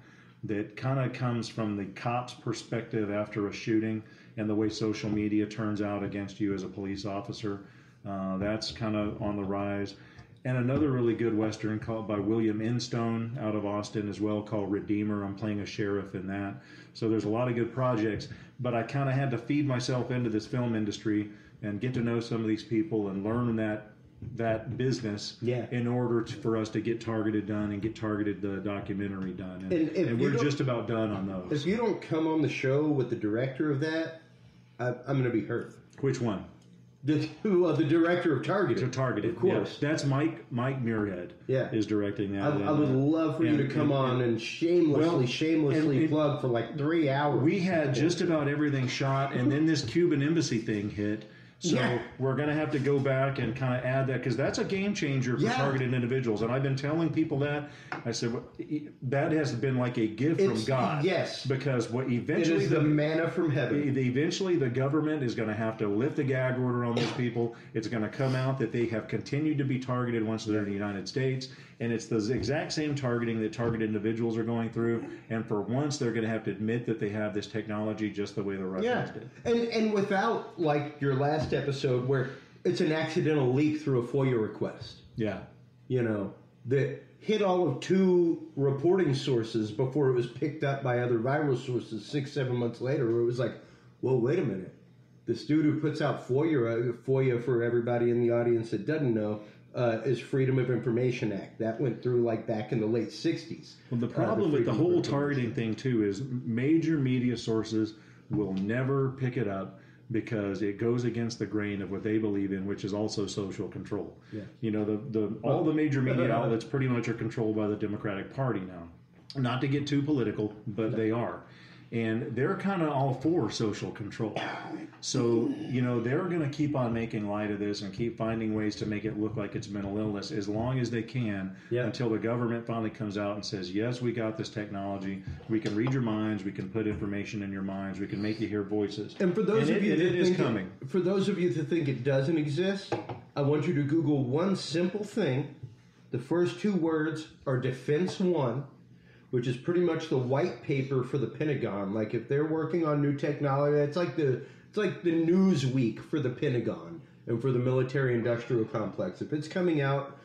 C: that kind of comes from the cop's perspective after a shooting and the way social media turns out against you as a police officer. That's kind of on the rise. And another really good Western called by William Instone out of Austin as well called Redeemer. I'm playing a sheriff in that. So there's a lot of good projects. But I kind of had to feed myself into this film industry and get to know some of these people and learn that business in order for us to get Targeted done and get Targeted the documentary done. And we're just about done on those.
B: If you don't come on the show with the director of that, I'm going to be hurt.
C: Which one?
B: The director of Targeted.
C: Targeted, of course. Yeah. That's Mike Muirhead. Is directing that.
B: I would love for you to come on and shamelessly plug for like 3 hours.
C: We had just about everything shot, and then this Cuban Embassy thing hit, So we're going to have to go back and kind of add that, because that's a game changer for targeted individuals. And I've been telling people that. I said, well, that has been like a gift from God.
B: Yes.
C: Because what eventually...
B: It is the manna from heaven.
C: Eventually the government is going to have to lift the gag order on those people. It's going to come out that they have continued to be targeted once they're in the United States. And it's the exact same targeting that targeted individuals are going through. And for once, they're going to have to admit that they have this technology just the way the Russians did.
B: And without, like your last episode, where it's an accidental leak through a FOIA request.
C: Yeah.
B: You know, that hit all of 2 reporting sources before it was picked up by other viral sources 6-7 months later, where it was like, well, wait a minute. This dude who puts out FOIA for everybody in the audience that doesn't know, is Freedom of Information Act. That went through like back in the late 60s.
C: Well, the problem with the whole targeting thing, too, is major media sources will never pick it up because it goes against the grain of what they believe in, which is also social control.
B: Yeah.
C: You know, all the major media outlets pretty much are controlled by the Democratic Party now. Not to get too political, but they are. And they're kind of all for social control. So, you know, they're going to keep on making light of this and keep finding ways to make it look like it's mental illness as long as they can until the government finally comes out and says, yes, we got this technology. We can read your minds. We can put information in your minds. We can make you hear voices.
B: And for those of you
C: for
B: those of you that think it doesn't exist, I want you to Google one simple thing. The first 2 words are Defense One, which is pretty much the white paper for the Pentagon. Like if they're working on new technology, it's like the news week for the Pentagon and for the military-industrial complex. If it's coming out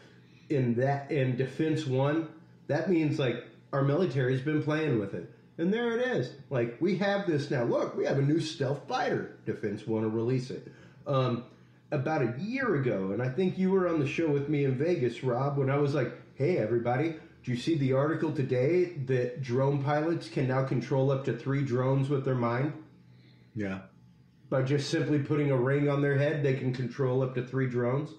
B: in Defense One, that means like our military's been playing with it. And there it is. Like we have this now. Look, we have a new stealth fighter. Defense One will release it. About a year ago, and I think you were on the show with me in Vegas, Rob, when I was like, hey, everybody, do you see the article today that drone pilots can now control up to 3 drones with their mind?
C: Yeah.
B: By just simply putting a ring on their head, they can control up to 3 drones.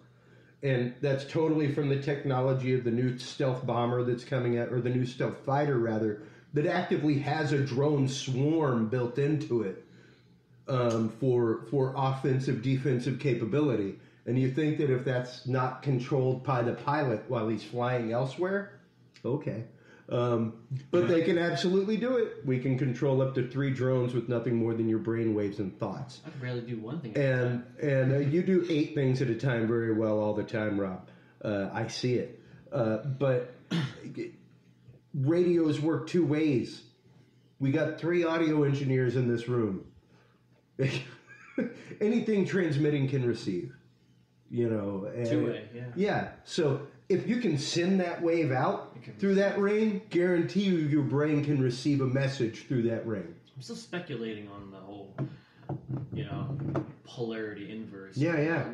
B: And that's totally from the technology of the new stealth bomber that's coming out, or the new stealth fighter, rather, that actively has a drone swarm built into it for offensive, defensive capability. And you think that if that's not controlled by the pilot while he's flying elsewhere, okay. But they can absolutely do it. We can control up to 3 drones with nothing more than your brainwaves and thoughts.
D: I can barely do one thing
B: at a time. And you do 8 things at a time very well all the time, Rob. I see it. But radios work 2 ways. We got 3 audio engineers in this room. Anything transmitting can receive. You know.
D: 2-way, yeah.
B: Yeah. So if you can send that wave out through that ring, guarantee you your brain can receive a message through that ring.
D: I'm still speculating on the whole, you know, polarity inverse.
B: Yeah.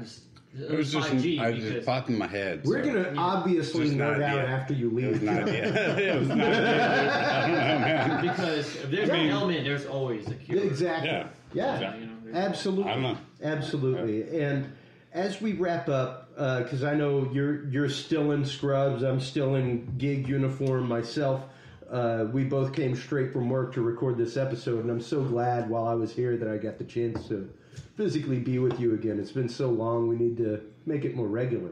A: It was just, 5G I just popped in my head.
B: We're going to obviously nerd out after you leave.
A: It was not It was not I don't know, man.
D: Because if there's an element, there's always a cure.
B: Exactly. Yeah.
D: You know,
B: absolutely.
A: I don't know.
B: Absolutely. And as we wrap up, because I know you're still in scrubs, I'm still in gig uniform myself. We both came straight from work to record this episode, and I'm so glad while I was here that I got the chance to physically be with you again. It's been so long, we need to make it more regular.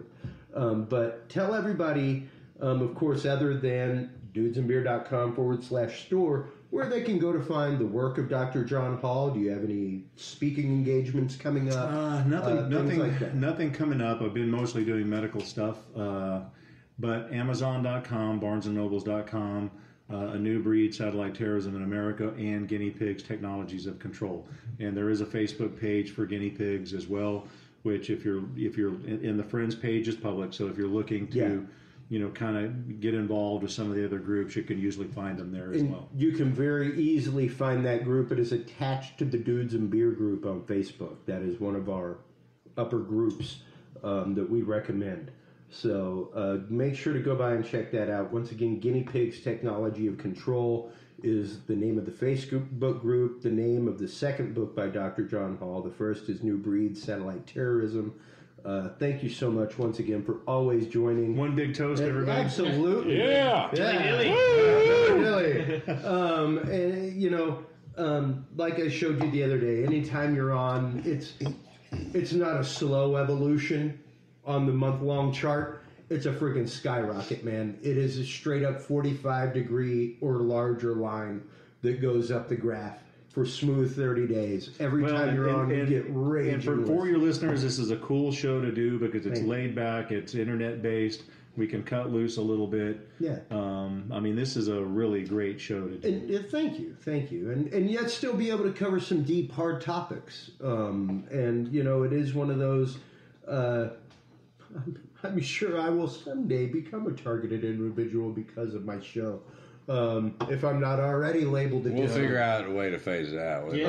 B: But tell everybody, of course, other than dudesandbeer.com/store, where they can go to find the work of Dr. John Hall. Do you have any speaking engagements coming up?
C: Nothing coming up. I've been mostly doing medical stuff. But Amazon.com, BarnesandNobles.com, A New Breed, Satellite Terrorism in America, and Guinea Pigs, Technologies of Control. And there is a Facebook page for guinea pigs as well, which if you're in the Friends page is public. So if you're looking to kind of get involved with some of the other groups, you can usually find them there as well.
B: You can very easily find that group. It is attached to the Dudes and Beer group on Facebook. That is one of our upper groups that we recommend. So make sure to go by and check that out. Once again, Guinea Pigs Technology of Control is the name of the Facebook group, the name of the second book by Dr. John Hall. The first is New Breed, Satellite Terrorism. Thank you so much once again for always joining.
C: One big toast, everybody.
B: Absolutely.
A: Yeah.
B: Really. And, like I showed you the other day, anytime you're on, it's not a slow evolution on the month-long chart. It's a friggin' skyrocket, man. It is a straight-up 45-degree or larger line that goes up the graph for smooth 30 days. Every time you're on, you get raging.
C: And for your listeners, this is a cool show to do because it's laid back, it's internet-based. We can cut loose a little bit.
B: Yeah.
C: I mean, this is a really great show to do.
B: Thank you. And yet still be able to cover some deep, hard topics. And, you know, it is one of those... I'm sure I will someday become a targeted individual because of my show. If I'm not already labeled again.
A: We'll figure out a way to phase it out.
D: We'll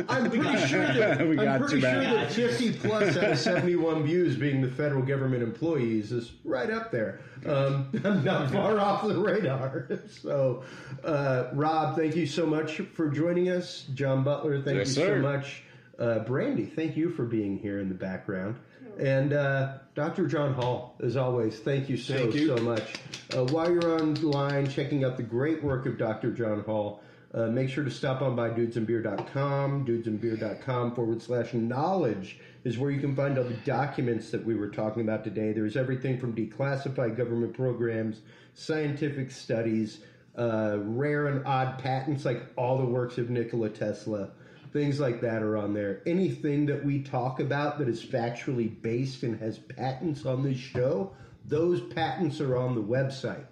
B: I'm pretty sure that 50 plus out of 71 views being the federal government employees is right up there. I'm not far off the radar. So, Rob, thank you so much for joining us. John Butler, thank you so much. Brandy, thank you for being here in the background. And Dr. John Hall, as always, thank you so much. While you're online checking out the great work of Dr. John Hall, make sure to stop on by dudesandbeer.com. Dudesandbeer.com/knowledge is where you can find all the documents that we were talking about today. There's everything from declassified government programs, scientific studies, rare and odd patents like all the works of Nikola Tesla. Things like that are on there. Anything that we talk about that is factually based and has patents on this show, those patents are on the website.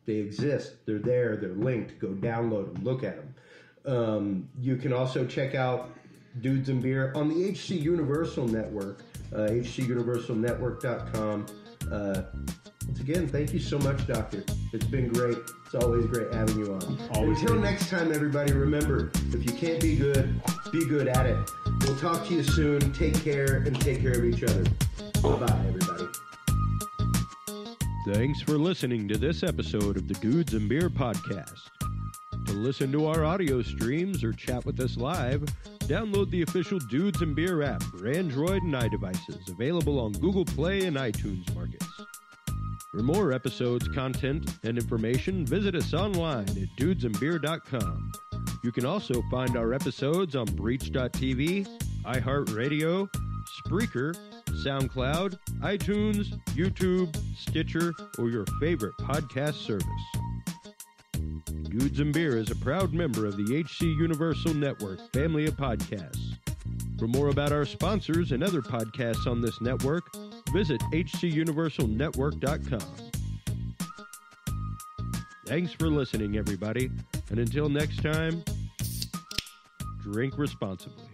B: They exist. They're there. They're linked. Go download them. Look at them. You can also check out Dudes and Beer on the HC Universal Network, hcuniversalnetwork.com. Once again, thank you so much, Doctor. It's been great. It's always great having you on. Until next time, everybody, remember, if you can't be good at it. We'll talk to you soon. Take care and take care of each other. Bye-bye, everybody.
E: Thanks for listening to this episode of the Dudes and Beer Podcast. To listen to our audio streams or chat with us live, download the official Dudes and Beer app for Android and iDevices, available on Google Play and iTunes markets. For more episodes, content, and information, visit us online at dudesandbeer.com. You can also find our episodes on Breach.tv, iHeartRadio, Spreaker, SoundCloud, iTunes, YouTube, Stitcher, or your favorite podcast service. Dudes and Beer is a proud member of the HC Universal Network family of podcasts. For more about our sponsors and other podcasts on this network, visit hcuniversalnetwork.com. Thanks for listening, everybody, and until next time, drink responsibly.